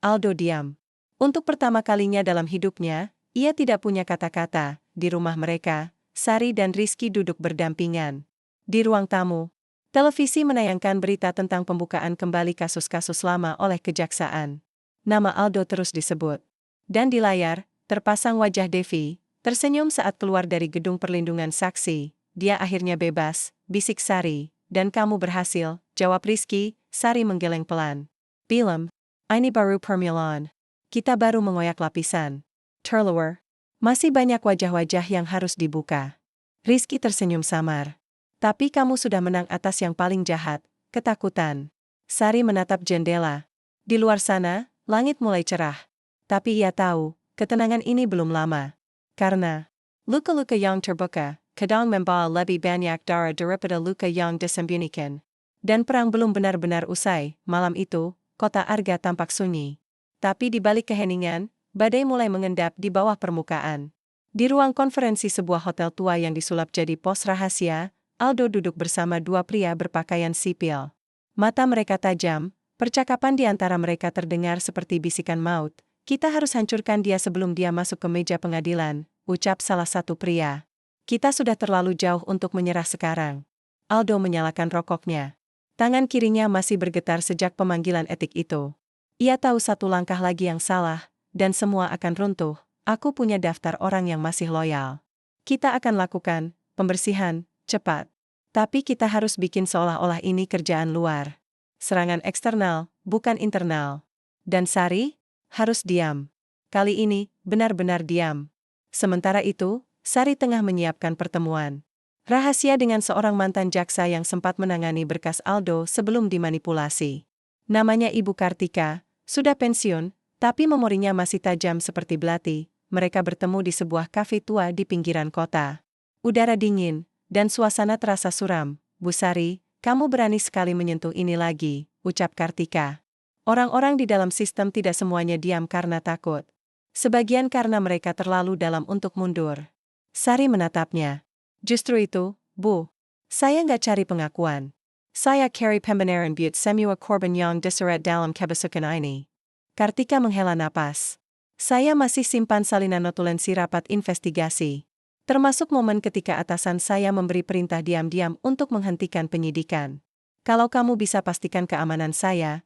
Speaker 1: Aldo diam. Untuk pertama kalinya dalam hidupnya, ia tidak punya kata-kata. Di rumah mereka, Sari dan Rizky duduk berdampingan. Di ruang tamu, televisi menayangkan berita tentang pembukaan kembali kasus-kasus lama oleh kejaksaan. Nama Aldo terus disebut. Dan di layar, terpasang wajah Devi, tersenyum saat keluar dari gedung perlindungan saksi. Dia akhirnya bebas, bisik Sari. Dan kamu berhasil, jawab Rizky. Sari menggeleng pelan. Film, ini baru permulaan. Kita baru mengoyak lapisan. Terluar. Masih banyak wajah-wajah yang harus dibuka. Rizky tersenyum samar. Tapi kamu sudah menang atas yang paling jahat, ketakutan. Sari menatap jendela. Di luar sana, langit mulai cerah. Tapi ia tahu, ketenangan ini belum lama. Karena luka-luka yang terbuka, kadang membawa lebih banyak darah daripada luka yang disembunyikan. Dan perang belum benar-benar usai. Malam itu, kota Arga tampak sunyi. Tapi di balik keheningan, badai mulai mengendap di bawah permukaan. Di ruang konferensi sebuah hotel tua yang disulap jadi pos rahasia, Aldo duduk bersama dua pria berpakaian sipil. Mata mereka tajam, percakapan di antara mereka terdengar seperti bisikan maut. Kita harus hancurkan dia sebelum dia masuk ke meja pengadilan, ucap salah satu pria. Kita sudah terlalu jauh untuk menyerah sekarang. Aldo menyalakan rokoknya. Tangan kirinya masih bergetar sejak pemanggilan etik itu. Ia tahu satu langkah lagi yang salah, dan semua akan runtuh. Aku punya daftar orang yang masih loyal. Kita akan lakukan pembersihan cepat. Tapi kita harus bikin seolah-olah ini kerjaan luar. Serangan eksternal, bukan internal. Dan Sari harus diam. Kali ini, benar-benar diam. Sementara itu, Sari tengah menyiapkan pertemuan rahasia dengan seorang mantan jaksa yang sempat menangani berkas Aldo sebelum dimanipulasi. Namanya Ibu Kartika, sudah pensiun, Tapi memorinya masih tajam seperti belati. Mereka bertemu di sebuah kafe tua di pinggiran kota. Udara dingin, dan suasana terasa suram. Bu Sari, kamu berani sekali menyentuh ini lagi, ucap Kartika. Orang-orang di dalam sistem tidak semuanya diam karena takut. Sebagian karena mereka terlalu dalam untuk mundur. Sari menatapnya. Justru itu, Bu. Saya nggak cari pengakuan. Saya cari pembenaran buat semua korban yang diseret dalam kebusukan ini. Kartika menghela napas. Saya masih simpan salinan notulensi rapat investigasi. Termasuk momen ketika atasan saya memberi perintah diam-diam untuk menghentikan penyidikan. Kalau kamu bisa pastikan keamanan saya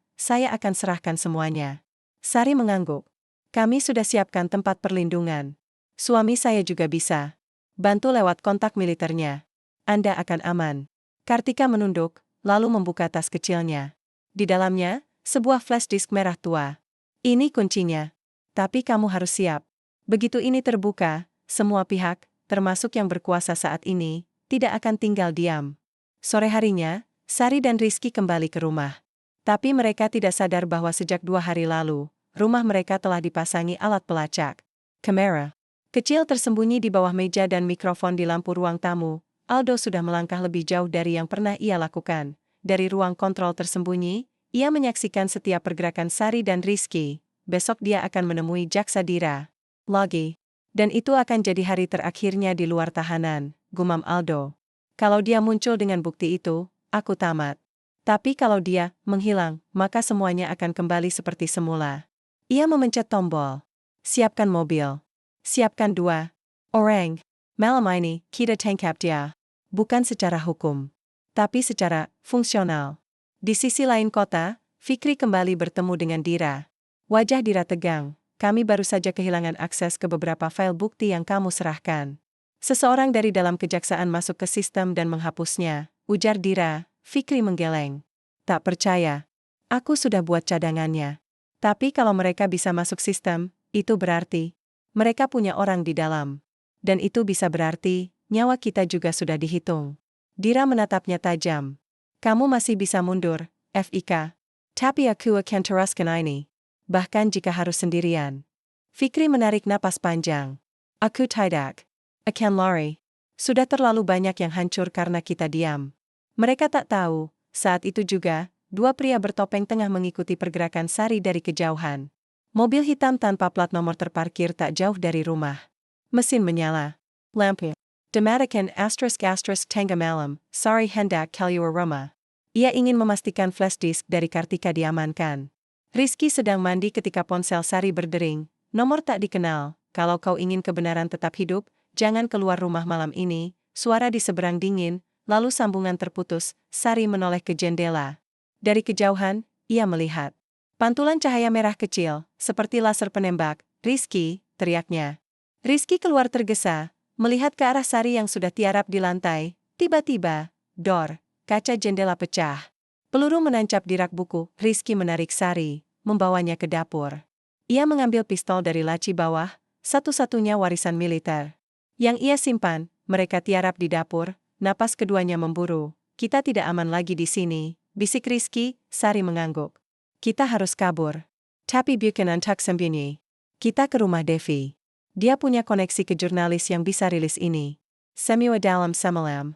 Speaker 1: akan serahkan semuanya. Sari mengangguk. Kami sudah siapkan tempat perlindungan. Suami saya juga bisa. Bantu lewat kontak militernya. Anda akan aman. Kartika menunduk, lalu membuka tas kecilnya. Di dalamnya, sebuah flash disk merah tua. Ini kuncinya. Tapi kamu harus siap. Begitu ini terbuka, semua pihak, termasuk yang berkuasa saat ini, tidak akan tinggal diam. Sore harinya, Sari dan Rizky kembali ke rumah. Tapi mereka tidak sadar bahwa sejak 2 hari lalu, rumah mereka telah dipasangi alat pelacak. Kamera kecil tersembunyi di bawah meja dan mikrofon di lampu ruang tamu. Aldo sudah melangkah lebih jauh dari yang pernah ia lakukan. Dari ruang kontrol tersembunyi, ia menyaksikan setiap pergerakan Sari dan Rizky. Besok dia akan menemui Jaksa Dira lagi. Dan itu akan jadi hari terakhirnya di luar tahanan, gumam Aldo. Kalau dia muncul dengan bukti itu, aku tamat. Tapi kalau dia menghilang, maka semuanya akan kembali seperti semula. Ia memencet tombol. Siapkan mobil. Siapkan 2 orang. Malam ini, kita tangkap dia. Bukan secara hukum, tapi secara fungsional. Di sisi lain kota, Fikri kembali bertemu dengan Dira. Wajah Dira tegang. Kami baru saja kehilangan akses ke beberapa file bukti yang kamu serahkan. Seseorang dari dalam kejaksaan masuk ke sistem dan menghapusnya, ujar Dira. Fikri menggeleng. Tak percaya. Aku sudah buat cadangannya. Tapi kalau mereka bisa masuk sistem, itu berarti mereka punya orang di dalam. Dan itu bisa berarti nyawa kita juga sudah dihitung. Dira menatapnya tajam. Kamu masih bisa mundur, Fik. Tapi aku akan teruskan ini. Bahkan jika harus sendirian. Fikri menarik napas panjang. Aku tidak akan lari. Sudah terlalu banyak yang hancur karena kita diam. Mereka tak tahu, saat itu juga, 2 pria bertopeng tengah mengikuti pergerakan Sari dari kejauhan. Mobil hitam tanpa plat nomor terparkir tak jauh dari rumah. Mesin menyala. Lampu. Dematikan *** tengah malam, Sari hendak keluar rumah. Ia ingin memastikan flash disk dari Kartika diamankan. Rizky sedang mandi ketika ponsel Sari berdering. Nomor tak dikenal. Kalau kau ingin kebenaran tetap hidup, jangan keluar rumah malam ini. Suara di seberang dingin, lalu sambungan terputus. Sari menoleh ke jendela. Dari kejauhan, ia melihat pantulan cahaya merah kecil, seperti laser penembak. Rizky, teriaknya. Rizky keluar tergesa, melihat ke arah Sari yang sudah tiarap di lantai. Tiba-tiba, kaca jendela pecah. Peluru menancap di rak buku. Rizky menarik Sari, membawanya ke dapur. Ia mengambil pistol dari laci bawah, satu-satunya warisan militer yang ia simpan. Mereka tiarap di dapur, napas keduanya memburu. Kita tidak aman lagi di sini, bisik Rizky. Sari mengangguk. Kita harus kabur. Tapi bukan untuk sembunyi. Kita ke rumah Devi. Dia punya koneksi ke jurnalis yang bisa rilis ini. Semua dalam semalam.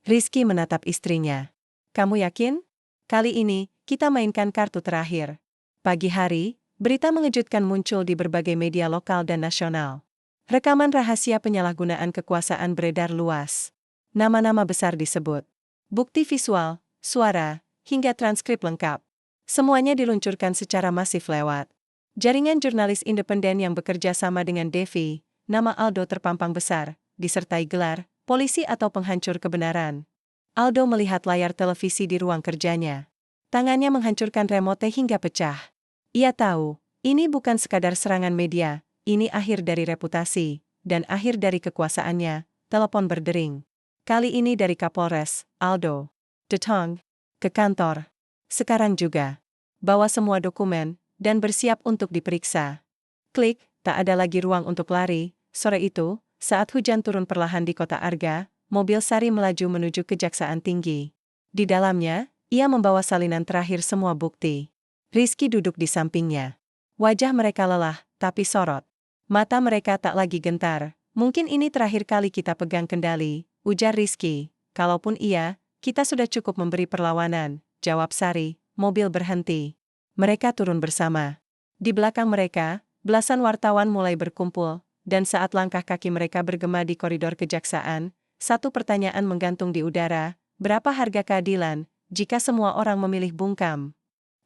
Speaker 1: Rizky menatap istrinya. Kamu yakin? Kali ini, kita mainkan kartu terakhir. Pagi hari, berita mengejutkan muncul di berbagai media lokal dan nasional. Rekaman rahasia penyalahgunaan kekuasaan beredar luas. Nama-nama besar disebut. Bukti visual, suara, hingga transkrip lengkap. Semuanya diluncurkan secara masif lewat jaringan jurnalis independen yang bekerja sama dengan Devi. Nama Aldo terpampang besar, disertai gelar polisi atau penghancur kebenaran. Aldo melihat layar televisi di ruang kerjanya. Tangannya menghancurkan remote hingga pecah. Ia tahu, ini bukan sekadar serangan media, ini akhir dari reputasi, dan akhir dari kekuasaannya. Telepon berdering. Kali ini dari Kapolres. Aldo, datang ke kantor. Sekarang juga. Bawa semua dokumen, dan bersiap untuk diperiksa. Klik, tak ada lagi ruang untuk lari. Sore itu, saat hujan turun perlahan di kota Arga, mobil Sari melaju menuju Kejaksaan Tinggi. Di dalamnya, ia membawa salinan terakhir semua bukti. Rizky duduk di sampingnya. Wajah mereka lelah, tapi sorot. Mata mereka tak lagi gentar. Mungkin ini terakhir kali kita pegang kendali, ujar Rizky. Kalaupun iya, kita sudah cukup memberi perlawanan, jawab Sari. Mobil berhenti. Mereka turun bersama. Di belakang mereka, belasan wartawan mulai berkumpul, dan saat langkah kaki mereka bergema di koridor kejaksaan, satu pertanyaan menggantung di udara, berapa harga keadilan, jika semua orang memilih bungkam?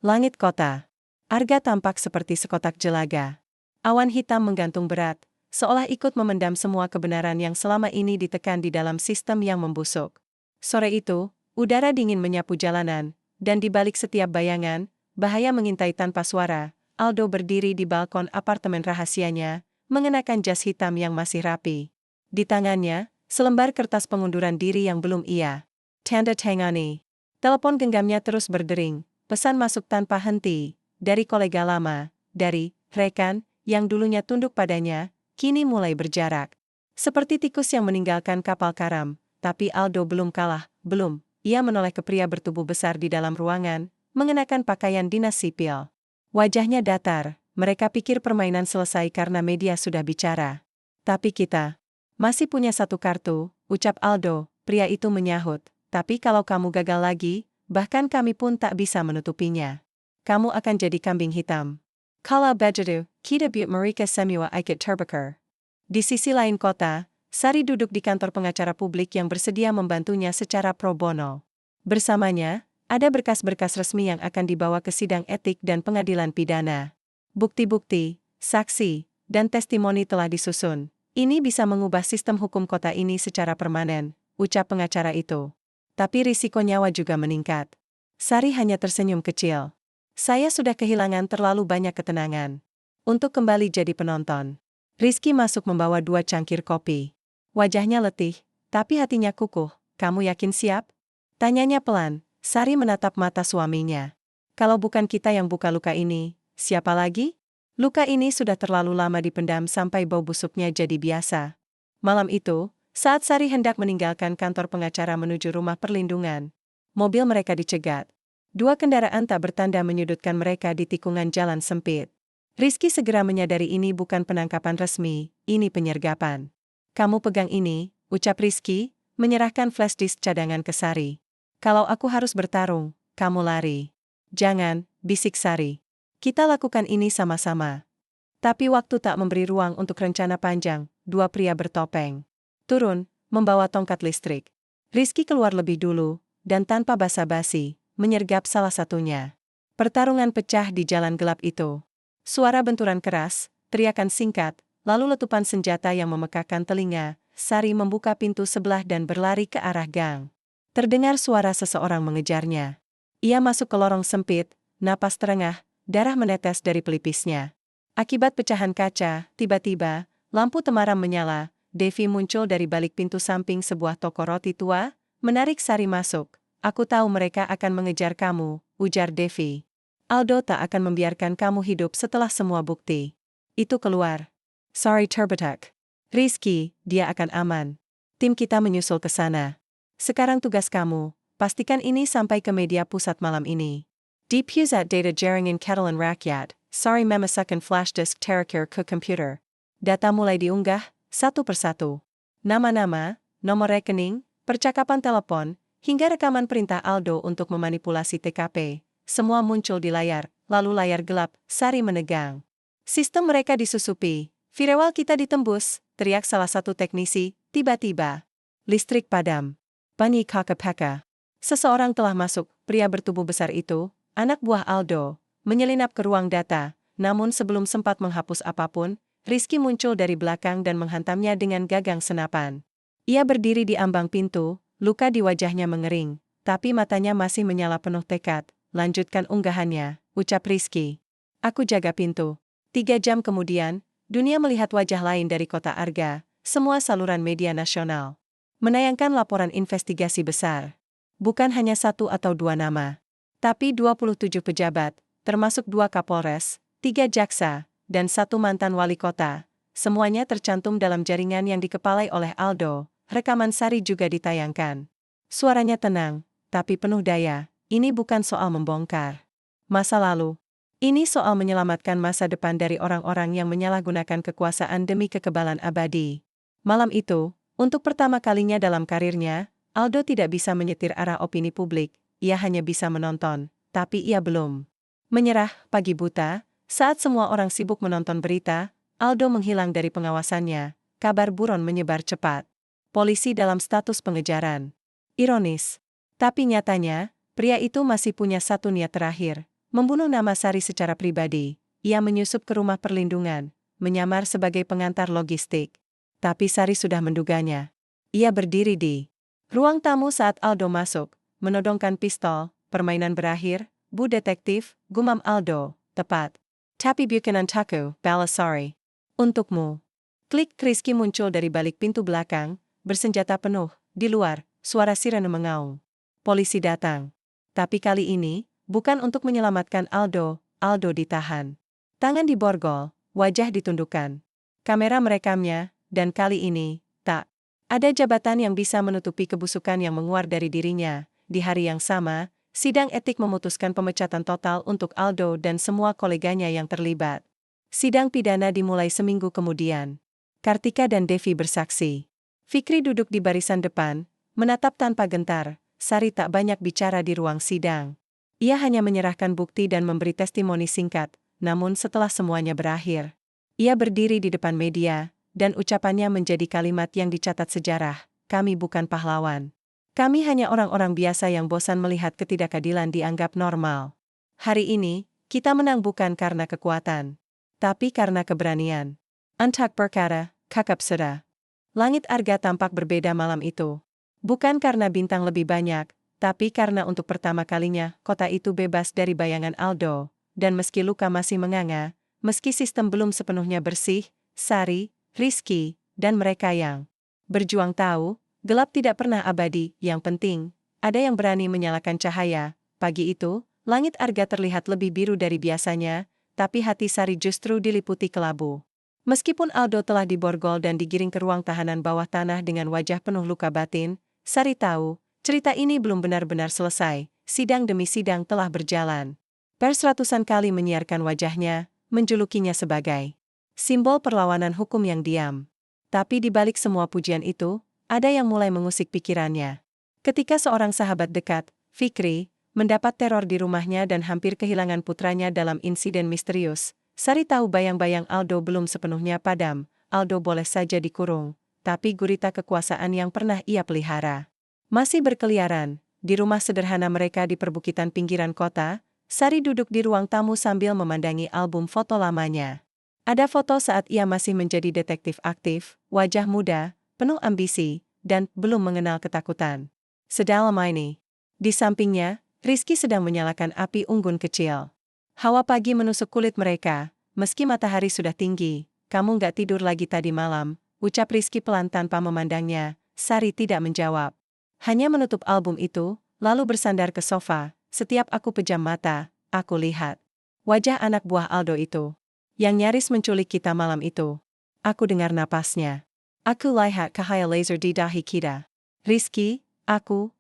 Speaker 1: Langit kota. Arga tampak seperti sekotak jelaga. Awan hitam menggantung berat, seolah ikut memendam semua kebenaran yang selama ini ditekan di dalam sistem yang membusuk. Sore itu, udara dingin menyapu jalanan, dan di balik setiap bayangan, bahaya mengintai tanpa suara. Aldo berdiri di balkon apartemen rahasianya, mengenakan jas hitam yang masih rapi. Di tangannya, selembar kertas pengunduran diri yang belum ia tanda tangani. Telepon genggamnya terus berdering, pesan masuk tanpa henti, dari kolega lama, dari rekan, yang dulunya tunduk padanya, kini mulai berjarak. Seperti tikus yang meninggalkan kapal karam, tapi Aldo belum kalah, belum. Ia menoleh ke pria bertubuh besar di dalam ruangan, mengenakan pakaian dinas sipil. Wajahnya datar, mereka pikir permainan selesai karena media sudah bicara. Tapi kita masih punya satu kartu, ucap Aldo. Pria itu menyahut. Tapi kalau kamu gagal lagi, bahkan kami pun tak bisa menutupinya. Kamu akan jadi kambing hitam. Kala begitu, kita buat mereka semua ikut terbakar. Di sisi lain kota, Sari duduk di kantor pengacara publik yang bersedia membantunya secara pro bono. Bersamanya, ada berkas-berkas resmi yang akan dibawa ke sidang etik dan pengadilan pidana. Bukti-bukti, saksi, dan testimoni telah disusun. Ini bisa mengubah sistem hukum kota ini secara permanen, ucap pengacara itu. Tapi risiko nyawa juga meningkat. Sari hanya tersenyum kecil. Saya sudah kehilangan terlalu banyak ketenangan. Untuk kembali jadi penonton. Rizky masuk membawa 2 cangkir kopi. Wajahnya letih, tapi hatinya kukuh. Kamu yakin siap? Tanyanya pelan. Sari menatap mata suaminya. Kalau bukan kita yang buka luka ini, siapa lagi? Luka ini sudah terlalu lama dipendam sampai bau busuknya jadi biasa. Malam itu, saat Sari hendak meninggalkan kantor pengacara menuju rumah perlindungan, mobil mereka dicegat. 2 kendaraan tak bertanda menyudutkan mereka di tikungan jalan sempit. Rizky segera menyadari ini bukan penangkapan resmi, ini penyergapan. Kamu pegang ini, ucap Rizky, menyerahkan flash disk cadangan ke Sari. Kalau aku harus bertarung, kamu lari. Jangan, bisik Sari. Kita lakukan ini sama-sama. Tapi waktu tak memberi ruang untuk rencana panjang. 2 pria bertopeng turun, membawa tongkat listrik. Rizky keluar lebih dulu, dan tanpa basa-basi, menyergap salah satunya. Pertarungan pecah di jalan gelap itu. Suara benturan keras, teriakan singkat, lalu letupan senjata yang memekakkan telinga. Sari membuka pintu sebelah dan berlari ke arah gang. Terdengar suara seseorang mengejarnya. Ia masuk ke lorong sempit, napas terengah, darah menetes dari pelipisnya. Akibat pecahan kaca, tiba-tiba, lampu temaram menyala. Devi muncul dari balik pintu samping sebuah toko roti tua, menarik Sari masuk. Aku tahu mereka akan mengejar kamu, ujar Devi. Aldo tak akan membiarkan kamu hidup setelah semua bukti itu keluar. Sari terbetak. Rizky, dia akan aman. Tim kita menyusul ke sana. Sekarang tugas kamu, pastikan ini sampai ke media pusat malam ini. Deep use at data jaringin Catalan rakyat, Sari memasukkan flash disk terakhir ke komputer. Data mulai diunggah, satu persatu. Nama-nama, nomor rekening, percakapan telepon, hingga rekaman perintah Aldo untuk memanipulasi TKP. Semua muncul di layar, lalu layar gelap, Sari menegang. Sistem mereka disusupi. Firewall kita ditembus, teriak salah satu teknisi, tiba-tiba. Listrik padam. Pani Kakapeka. Seseorang telah masuk, pria bertubuh besar itu, anak buah Aldo, menyelinap ke ruang data, namun sebelum sempat menghapus apapun, Rizky muncul dari belakang dan menghantamnya dengan gagang senapan. Ia berdiri di ambang pintu, luka di wajahnya mengering, tapi matanya masih menyala penuh tekad. Lanjutkan unggahannya, ucap Rizky. Aku jaga pintu. 3 jam kemudian, dunia melihat wajah lain dari kota Arga, semua saluran media nasional menayangkan laporan investigasi besar. Bukan hanya 1 atau 2 nama, tapi 27 pejabat, termasuk 2 kapolres, 3 jaksa, dan 1 mantan wali kota. Semuanya tercantum dalam jaringan yang dikepalai oleh Aldo. Rekaman Sari juga ditayangkan. Suaranya tenang, tapi penuh daya. Ini bukan soal membongkar masa lalu. Ini soal menyelamatkan masa depan dari orang-orang yang menyalahgunakan kekuasaan demi kekebalan abadi. Malam itu, untuk pertama kalinya dalam karirnya, Aldo tidak bisa menyetir arah opini publik, ia hanya bisa menonton, tapi ia belum menyerah. Pagi buta, saat semua orang sibuk menonton berita, Aldo menghilang dari pengawasannya, kabar buron menyebar cepat. Polisi dalam status pengejaran. Ironis. Tapi nyatanya, pria itu masih punya satu niat terakhir, membunuh nama Sari secara pribadi. Ia menyusup ke rumah perlindungan, menyamar sebagai pengantar logistik. Tapi Sari sudah menduganya. Ia berdiri di ruang tamu saat Aldo masuk, menodongkan pistol. Permainan berakhir, Bu Detektif, gumam Aldo, tepat. Tapi Buchanan Taku, balas Sari. Untukmu. Klik. Rizky muncul dari balik pintu belakang, bersenjata penuh. Di luar, suara sirene mengaung. Polisi datang. Tapi kali ini, bukan untuk menyelamatkan Aldo. Aldo ditahan. Tangan diborgol, wajah ditundukkan. Kamera merekamnya, dan kali ini, tak ada jabatan yang bisa menutupi kebusukan yang menguar dari dirinya. Di hari yang sama, sidang etik memutuskan pemecatan total untuk Aldo dan semua koleganya yang terlibat. Sidang pidana dimulai seminggu kemudian. Kartika dan Devi bersaksi. Fikri duduk di barisan depan, menatap tanpa gentar. Sari tak banyak bicara di ruang sidang. Ia hanya menyerahkan bukti dan memberi testimoni singkat, namun setelah semuanya berakhir, ia berdiri di depan media, dan ucapannya menjadi kalimat yang dicatat sejarah, "Kami bukan pahlawan. Kami hanya orang-orang biasa yang bosan melihat ketidakadilan dianggap normal. Hari ini, kita menang bukan karena kekuatan, tapi karena keberanian." Antak berkata, "Kakap sudah." Langit Arga tampak berbeda malam itu. Bukan karena bintang lebih banyak, tapi karena untuk pertama kalinya, kota itu bebas dari bayangan Aldo. Dan meski luka masih menganga, meski sistem belum sepenuhnya bersih, Sari, Rizky, dan mereka yang berjuang tahu, gelap tidak pernah abadi. Yang penting, ada yang berani menyalakan cahaya. Pagi itu, langit Arga terlihat lebih biru dari biasanya, tapi hati Sari justru diliputi kelabu. Meskipun Aldo telah diborgol dan digiring ke ruang tahanan bawah tanah dengan wajah penuh luka batin, Sari tahu, cerita ini belum benar-benar selesai. Sidang demi sidang telah berjalan. Pers ratusan kali menyiarkan wajahnya, menjulukinya sebagai simbol perlawanan hukum yang diam. Tapi di balik semua pujian itu, ada yang mulai mengusik pikirannya. Ketika seorang sahabat dekat, Fikri, mendapat teror di rumahnya dan hampir kehilangan putranya dalam insiden misterius, Sari tahu bayang-bayang Aldo belum sepenuhnya padam. Aldo boleh saja dikurung, tapi gurita kekuasaan yang pernah ia pelihara masih berkeliaran. Di rumah sederhana mereka di perbukitan pinggiran kota, Sari duduk di ruang tamu sambil memandangi album foto lamanya. Ada foto saat ia masih menjadi detektif aktif, wajah muda, penuh ambisi, dan belum mengenal ketakutan. Sedalam ini. Di sampingnya, Rizky sedang menyalakan api unggun kecil. Hawa pagi menusuk kulit mereka, meski matahari sudah tinggi. "Kamu nggak tidur lagi tadi malam?" ucap Rizky pelan tanpa memandangnya. Sari tidak menjawab. Hanya menutup album itu, lalu bersandar ke sofa. "Setiap aku pejam mata, aku lihat wajah anak buah Aldo itu, yang nyaris menculik kita malam itu. Aku dengar napasnya. Aku lihat cahaya laser di dahi kita." "Rizky,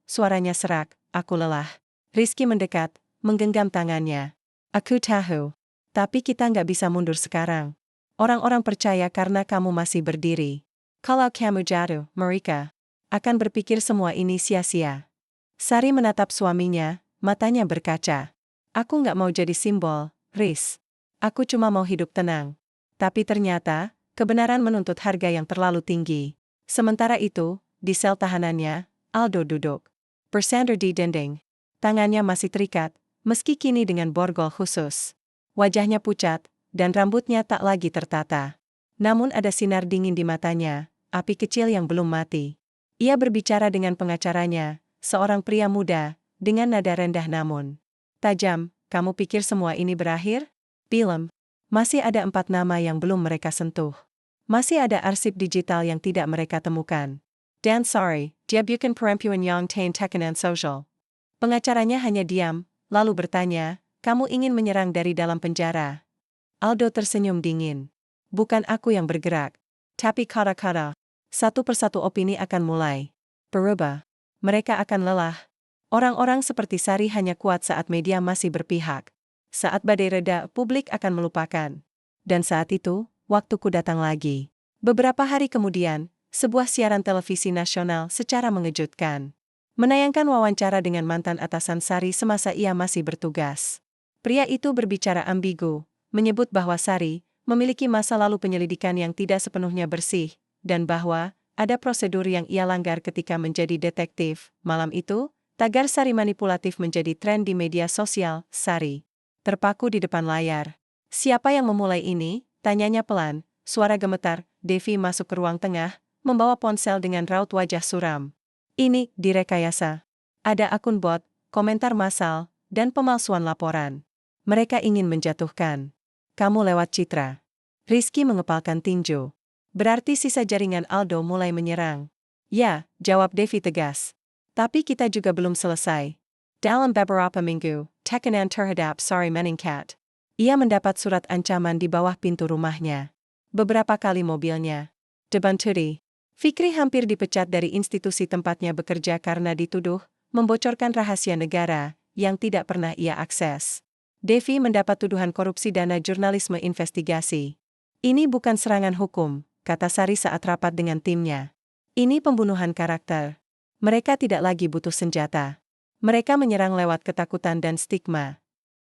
Speaker 1: suaranya serak, "aku lelah." Rizky mendekat, menggenggam tangannya. "Aku tahu. Tapi kita nggak bisa mundur sekarang. Orang-orang percaya karena kamu masih berdiri. Kalau kamu jatuh, mereka akan berpikir semua ini sia-sia." Sari menatap suaminya, matanya berkaca. "Aku nggak mau jadi simbol, Riz. Aku cuma mau hidup tenang." Tapi ternyata, kebenaran menuntut harga yang terlalu tinggi. Sementara itu, di sel tahanannya, Aldo duduk bersandar di dinding. Tangannya masih terikat, meski kini dengan borgol khusus. Wajahnya pucat, dan rambutnya tak lagi tertata. Namun ada sinar dingin di matanya, api kecil yang belum mati. Ia berbicara dengan pengacaranya, seorang pria muda, dengan nada rendah namun tajam. "Kamu pikir semua ini berakhir? Belum. Masih ada 4 nama yang belum mereka sentuh. Masih ada arsip digital yang tidak mereka temukan. Dan sorry, dia bukan perempuan yang tain tekanan sosial." Pengacaranya hanya diam, lalu bertanya, "Kamu ingin menyerang dari dalam penjara?" Aldo tersenyum dingin. "Bukan aku yang bergerak. Tapi kata-kata. Satu persatu opini akan mulai berubah. Mereka akan lelah. Orang-orang seperti Sari hanya kuat saat media masih berpihak. Saat badai reda, publik akan melupakan. Dan saat itu, waktuku datang lagi. Beberapa hari kemudian, sebuah siaran televisi nasional secara mengejutkan menayangkan wawancara dengan mantan atasan Sari semasa ia masih bertugas. Pria itu berbicara ambigu, menyebut bahwa Sari memiliki masa lalu penyelidikan yang tidak sepenuhnya bersih, dan bahwa ada prosedur yang ia langgar ketika menjadi detektif. Malam itu, tagar Sari manipulatif menjadi tren di media sosial. Sari terpaku di depan layar. "Siapa yang memulai ini?" tanyanya pelan. Suara gemetar. Devi masuk ke ruang tengah, membawa ponsel dengan raut wajah suram. "Ini direkayasa. Ada akun bot, komentar massal, dan pemalsuan laporan. Mereka ingin menjatuhkan kamu lewat citra." Rizky mengepalkan tinju. "Berarti sisa jaringan Aldo mulai menyerang." "Ya," jawab Devi tegas. "Tapi kita juga belum selesai. Dalam beberapa minggu, tekanan terhadap Sari meningkat. Ia mendapat surat ancaman di bawah pintu rumahnya. Beberapa kali mobilnya dibanturi. Fikri hampir dipecat dari institusi tempatnya bekerja karena dituduh membocorkan rahasia negara yang tidak pernah ia akses. Devi mendapat tuduhan korupsi dana jurnalisme investigasi. Ini bukan serangan hukum," kata Sari saat rapat dengan timnya. "Ini pembunuhan karakter. Mereka tidak lagi butuh senjata. Mereka menyerang lewat ketakutan dan stigma."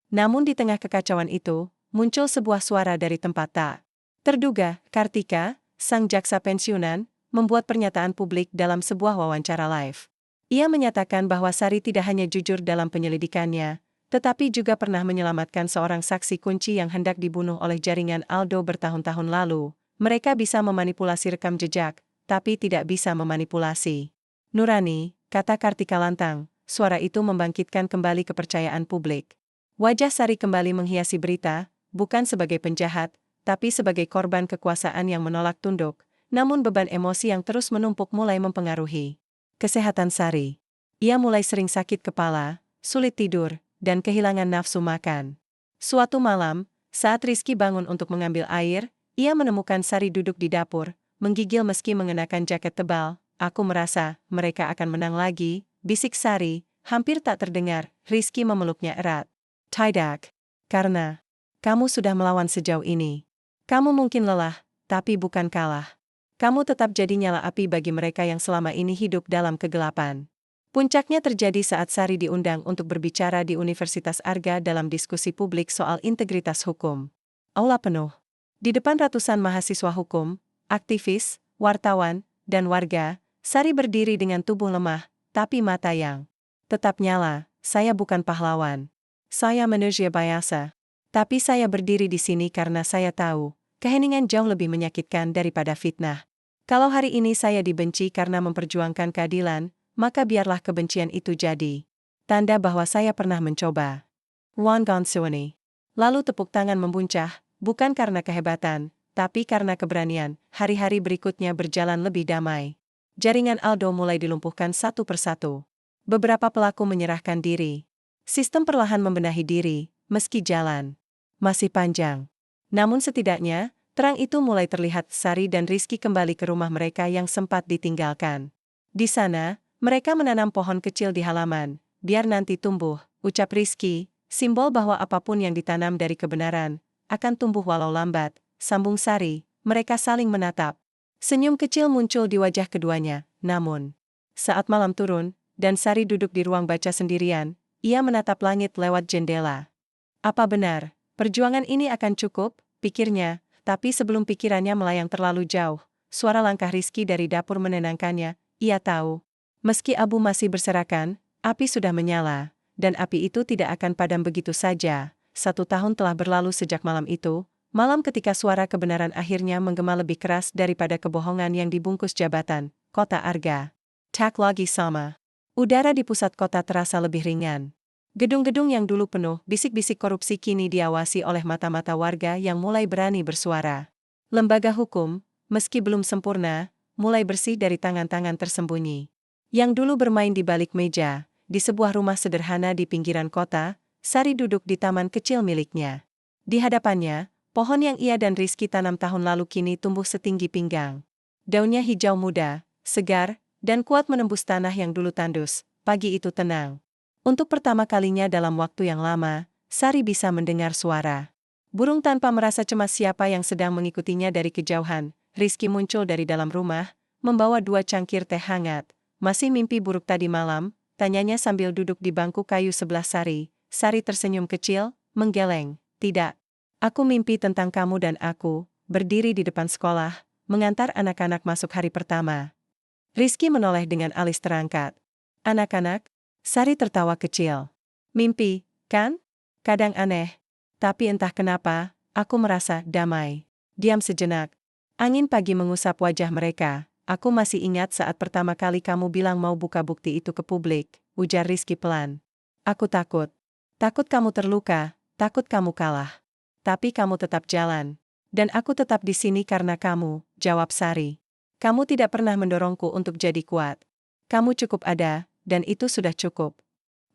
Speaker 1: Namun di tengah kekacauan itu, muncul sebuah suara dari tempat tak terduga. Kartika, sang jaksa pensiunan, membuat pernyataan publik dalam sebuah wawancara live. Ia menyatakan bahwa Sari tidak hanya jujur dalam penyelidikannya, tetapi juga pernah menyelamatkan seorang saksi kunci yang hendak dibunuh oleh jaringan Aldo bertahun-tahun lalu. Mereka bisa memanipulasi rekam jejak, tapi tidak bisa memanipulasi nurani, kata Kartika lantang. Suara itu membangkitkan kembali kepercayaan publik. Wajah Sari kembali menghiasi berita, bukan sebagai penjahat, tapi sebagai korban kekuasaan yang menolak tunduk, namun beban emosi yang terus menumpuk mulai mempengaruhi kesehatan Sari. Ia mulai sering sakit kepala, sulit tidur, dan kehilangan nafsu makan. Suatu malam, saat Rizky bangun untuk mengambil air, ia menemukan Sari duduk di dapur, menggigil meski mengenakan jaket tebal. "Aku merasa mereka akan menang lagi," bisik Sari, hampir tak terdengar. Rizky memeluknya erat. "Tidak. Karena kamu sudah melawan sejauh ini. Kamu mungkin lelah, tapi bukan kalah. Kamu tetap jadi nyala api bagi mereka yang selama ini hidup dalam kegelapan." Puncaknya terjadi saat Sari diundang untuk berbicara di Universitas Arga dalam diskusi publik soal integritas hukum. Aula penuh. Di depan ratusan mahasiswa hukum, aktivis, wartawan, dan warga, Sari berdiri dengan tubuh lemah, tapi mata yang tetap nyala. "Saya bukan pahlawan. Saya manusia biasa. Tapi saya berdiri di sini karena saya tahu, keheningan jauh lebih menyakitkan daripada fitnah. Kalau hari ini saya dibenci karena memperjuangkan keadilan, maka biarlah kebencian itu jadi tanda bahwa saya pernah mencoba." Wan Gonsuani. Lalu tepuk tangan membuncah, bukan karena kehebatan, tapi karena keberanian. Hari-hari berikutnya berjalan lebih damai. Jaringan Aldo mulai dilumpuhkan satu persatu. Beberapa pelaku menyerahkan diri. Sistem perlahan membenahi diri, meski jalan masih panjang. Namun setidaknya, terang itu mulai terlihat. Sari dan Rizky kembali ke rumah mereka yang sempat ditinggalkan. Di sana, mereka menanam pohon kecil di halaman. "Biar nanti tumbuh," ucap Rizky, simbol bahwa apapun yang ditanam dari kebenaran akan tumbuh walau lambat, sambung Sari. Mereka saling menatap. Senyum kecil muncul di wajah keduanya, namun saat malam turun, dan Sari duduk di ruang baca sendirian, ia menatap langit lewat jendela. Apa benar, perjuangan ini akan cukup, pikirnya, tapi sebelum pikirannya melayang terlalu jauh, suara langkah Rizky dari dapur menenangkannya. Ia tahu, meski abu masih berserakan, api sudah menyala, dan api itu tidak akan padam begitu saja. 1 tahun telah berlalu sejak malam itu, malam ketika suara kebenaran akhirnya menggema lebih keras daripada kebohongan yang dibungkus jabatan. Kota Arga. Tak lagi sama. Udara di pusat kota terasa lebih ringan. Gedung-gedung yang dulu penuh bisik-bisik korupsi kini diawasi oleh mata-mata warga yang mulai berani bersuara. Lembaga hukum, meski belum sempurna, mulai bersih dari tangan-tangan tersembunyi yang dulu bermain di balik meja. Di sebuah rumah sederhana di pinggiran kota, Sari duduk di taman kecil miliknya. Di hadapannya, pohon yang ia dan Rizky tanam tahun lalu kini tumbuh setinggi pinggang. Daunnya hijau muda, segar, dan kuat menembus tanah yang dulu tandus. Pagi itu tenang. Untuk pertama kalinya dalam waktu yang lama, Sari bisa mendengar suara burung tanpa merasa cemas siapa yang sedang mengikutinya dari kejauhan. Rizky muncul dari dalam rumah, membawa 2 cangkir teh hangat. Masih mimpi buruk tadi malam? Tanyanya sambil duduk di bangku kayu sebelah Sari. Sari tersenyum kecil, menggeleng. Tidak. Aku mimpi tentang kamu dan aku, berdiri di depan sekolah, mengantar anak-anak masuk hari pertama. Rizky menoleh dengan alis terangkat. Anak-anak? Sari tertawa kecil. Mimpi, kan? Kadang aneh. Tapi entah kenapa, aku merasa damai. Diam sejenak. Angin pagi mengusap wajah mereka. Aku masih ingat saat pertama kali kamu bilang mau buka bukti itu ke publik, ujar Rizky pelan. Aku takut. Takut kamu terluka, takut kamu kalah. Tapi kamu tetap jalan. Dan aku tetap di sini karena kamu, jawab Sari. Kamu tidak pernah mendorongku untuk jadi kuat. Kamu cukup ada, dan itu sudah cukup.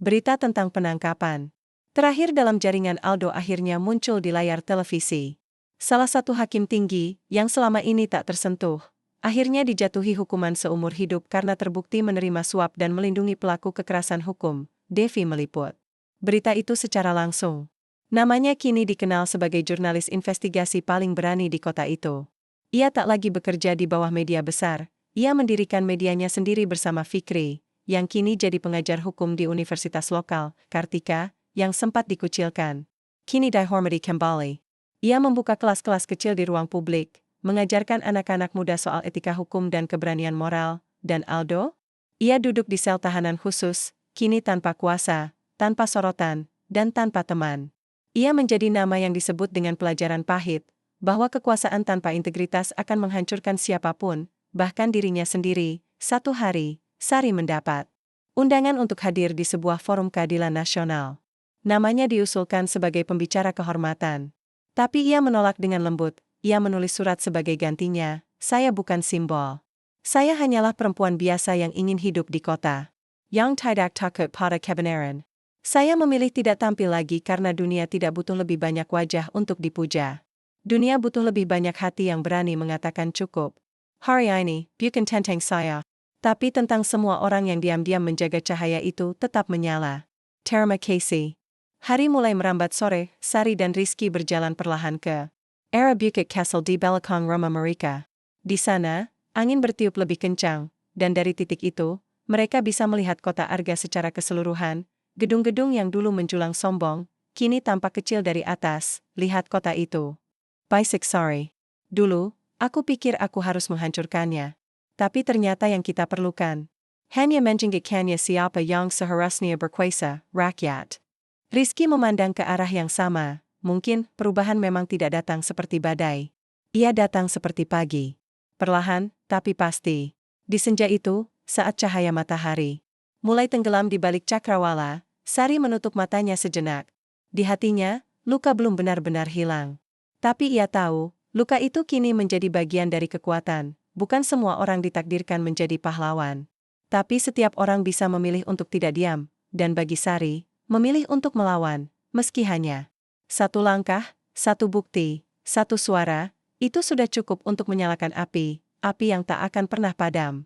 Speaker 1: Berita tentang penangkapan terakhir dalam jaringan Aldo akhirnya muncul di layar televisi. Salah satu hakim tinggi, yang selama ini tak tersentuh, akhirnya dijatuhi hukuman seumur hidup karena terbukti menerima suap dan melindungi pelaku kekerasan hukum, Devi meliput berita itu secara langsung. Namanya kini dikenal sebagai jurnalis investigasi paling berani di kota itu. Ia tak lagi bekerja di bawah media besar, ia mendirikan medianya sendiri bersama Fikri, yang kini jadi pengajar hukum di universitas lokal, Kartika, yang sempat dikucilkan. Kini dihormati kembali. Ia membuka kelas-kelas kecil di ruang publik, mengajarkan anak-anak muda soal etika hukum dan keberanian moral, dan Aldo? Ia duduk di sel tahanan khusus, kini tanpa kuasa, tanpa sorotan, dan tanpa teman. Ia menjadi nama yang disebut dengan pelajaran pahit, bahwa kekuasaan tanpa integritas akan menghancurkan siapapun, bahkan dirinya sendiri. Satu hari, Sari mendapat undangan untuk hadir di sebuah forum keadilan nasional. Namanya diusulkan sebagai pembicara kehormatan. Tapi ia menolak dengan lembut. Ia menulis surat sebagai gantinya, saya bukan simbol. Saya hanyalah perempuan biasa yang ingin hidup di kota. Yang tidak takut pada kebenaran. Saya memilih tidak tampil lagi karena dunia tidak butuh lebih banyak wajah untuk dipuja. Dunia butuh lebih banyak hati yang berani mengatakan cukup. Hari ini, bukan tentang saya. Tapi tentang semua orang yang diam-diam menjaga cahaya itu tetap menyala. Terima kasih. Hari mulai merambat sore, Sari dan Rizky berjalan perlahan ke Era Bukit Castle di belakang rumah mereka. Di sana, angin bertiup lebih kencang, dan dari titik itu, mereka bisa melihat kota Arga secara keseluruhan. Gedung-gedung yang dulu menjulang sombong, kini tampak kecil dari atas. Lihat kota itu. Basic sorry. Dulu, aku pikir aku harus menghancurkannya. Tapi ternyata yang kita perlukan hanya menjengkelkannya siapa yang seharusnya berkuasa, rakyat. Rizky memandang ke arah yang sama. Mungkin perubahan memang tidak datang seperti badai. Ia datang seperti pagi. Perlahan, tapi pasti. Di senja itu, saat cahaya matahari mulai tenggelam di balik cakrawala, Sari menutup matanya sejenak. Di hatinya, luka belum benar-benar hilang. Tapi ia tahu, luka itu kini menjadi bagian dari kekuatan. Bukan semua orang ditakdirkan menjadi pahlawan. Tapi setiap orang bisa memilih untuk tidak diam. Dan bagi Sari, memilih untuk melawan, meski hanya satu langkah, satu bukti, satu suara, itu sudah cukup untuk menyalakan api yang tak akan pernah padam.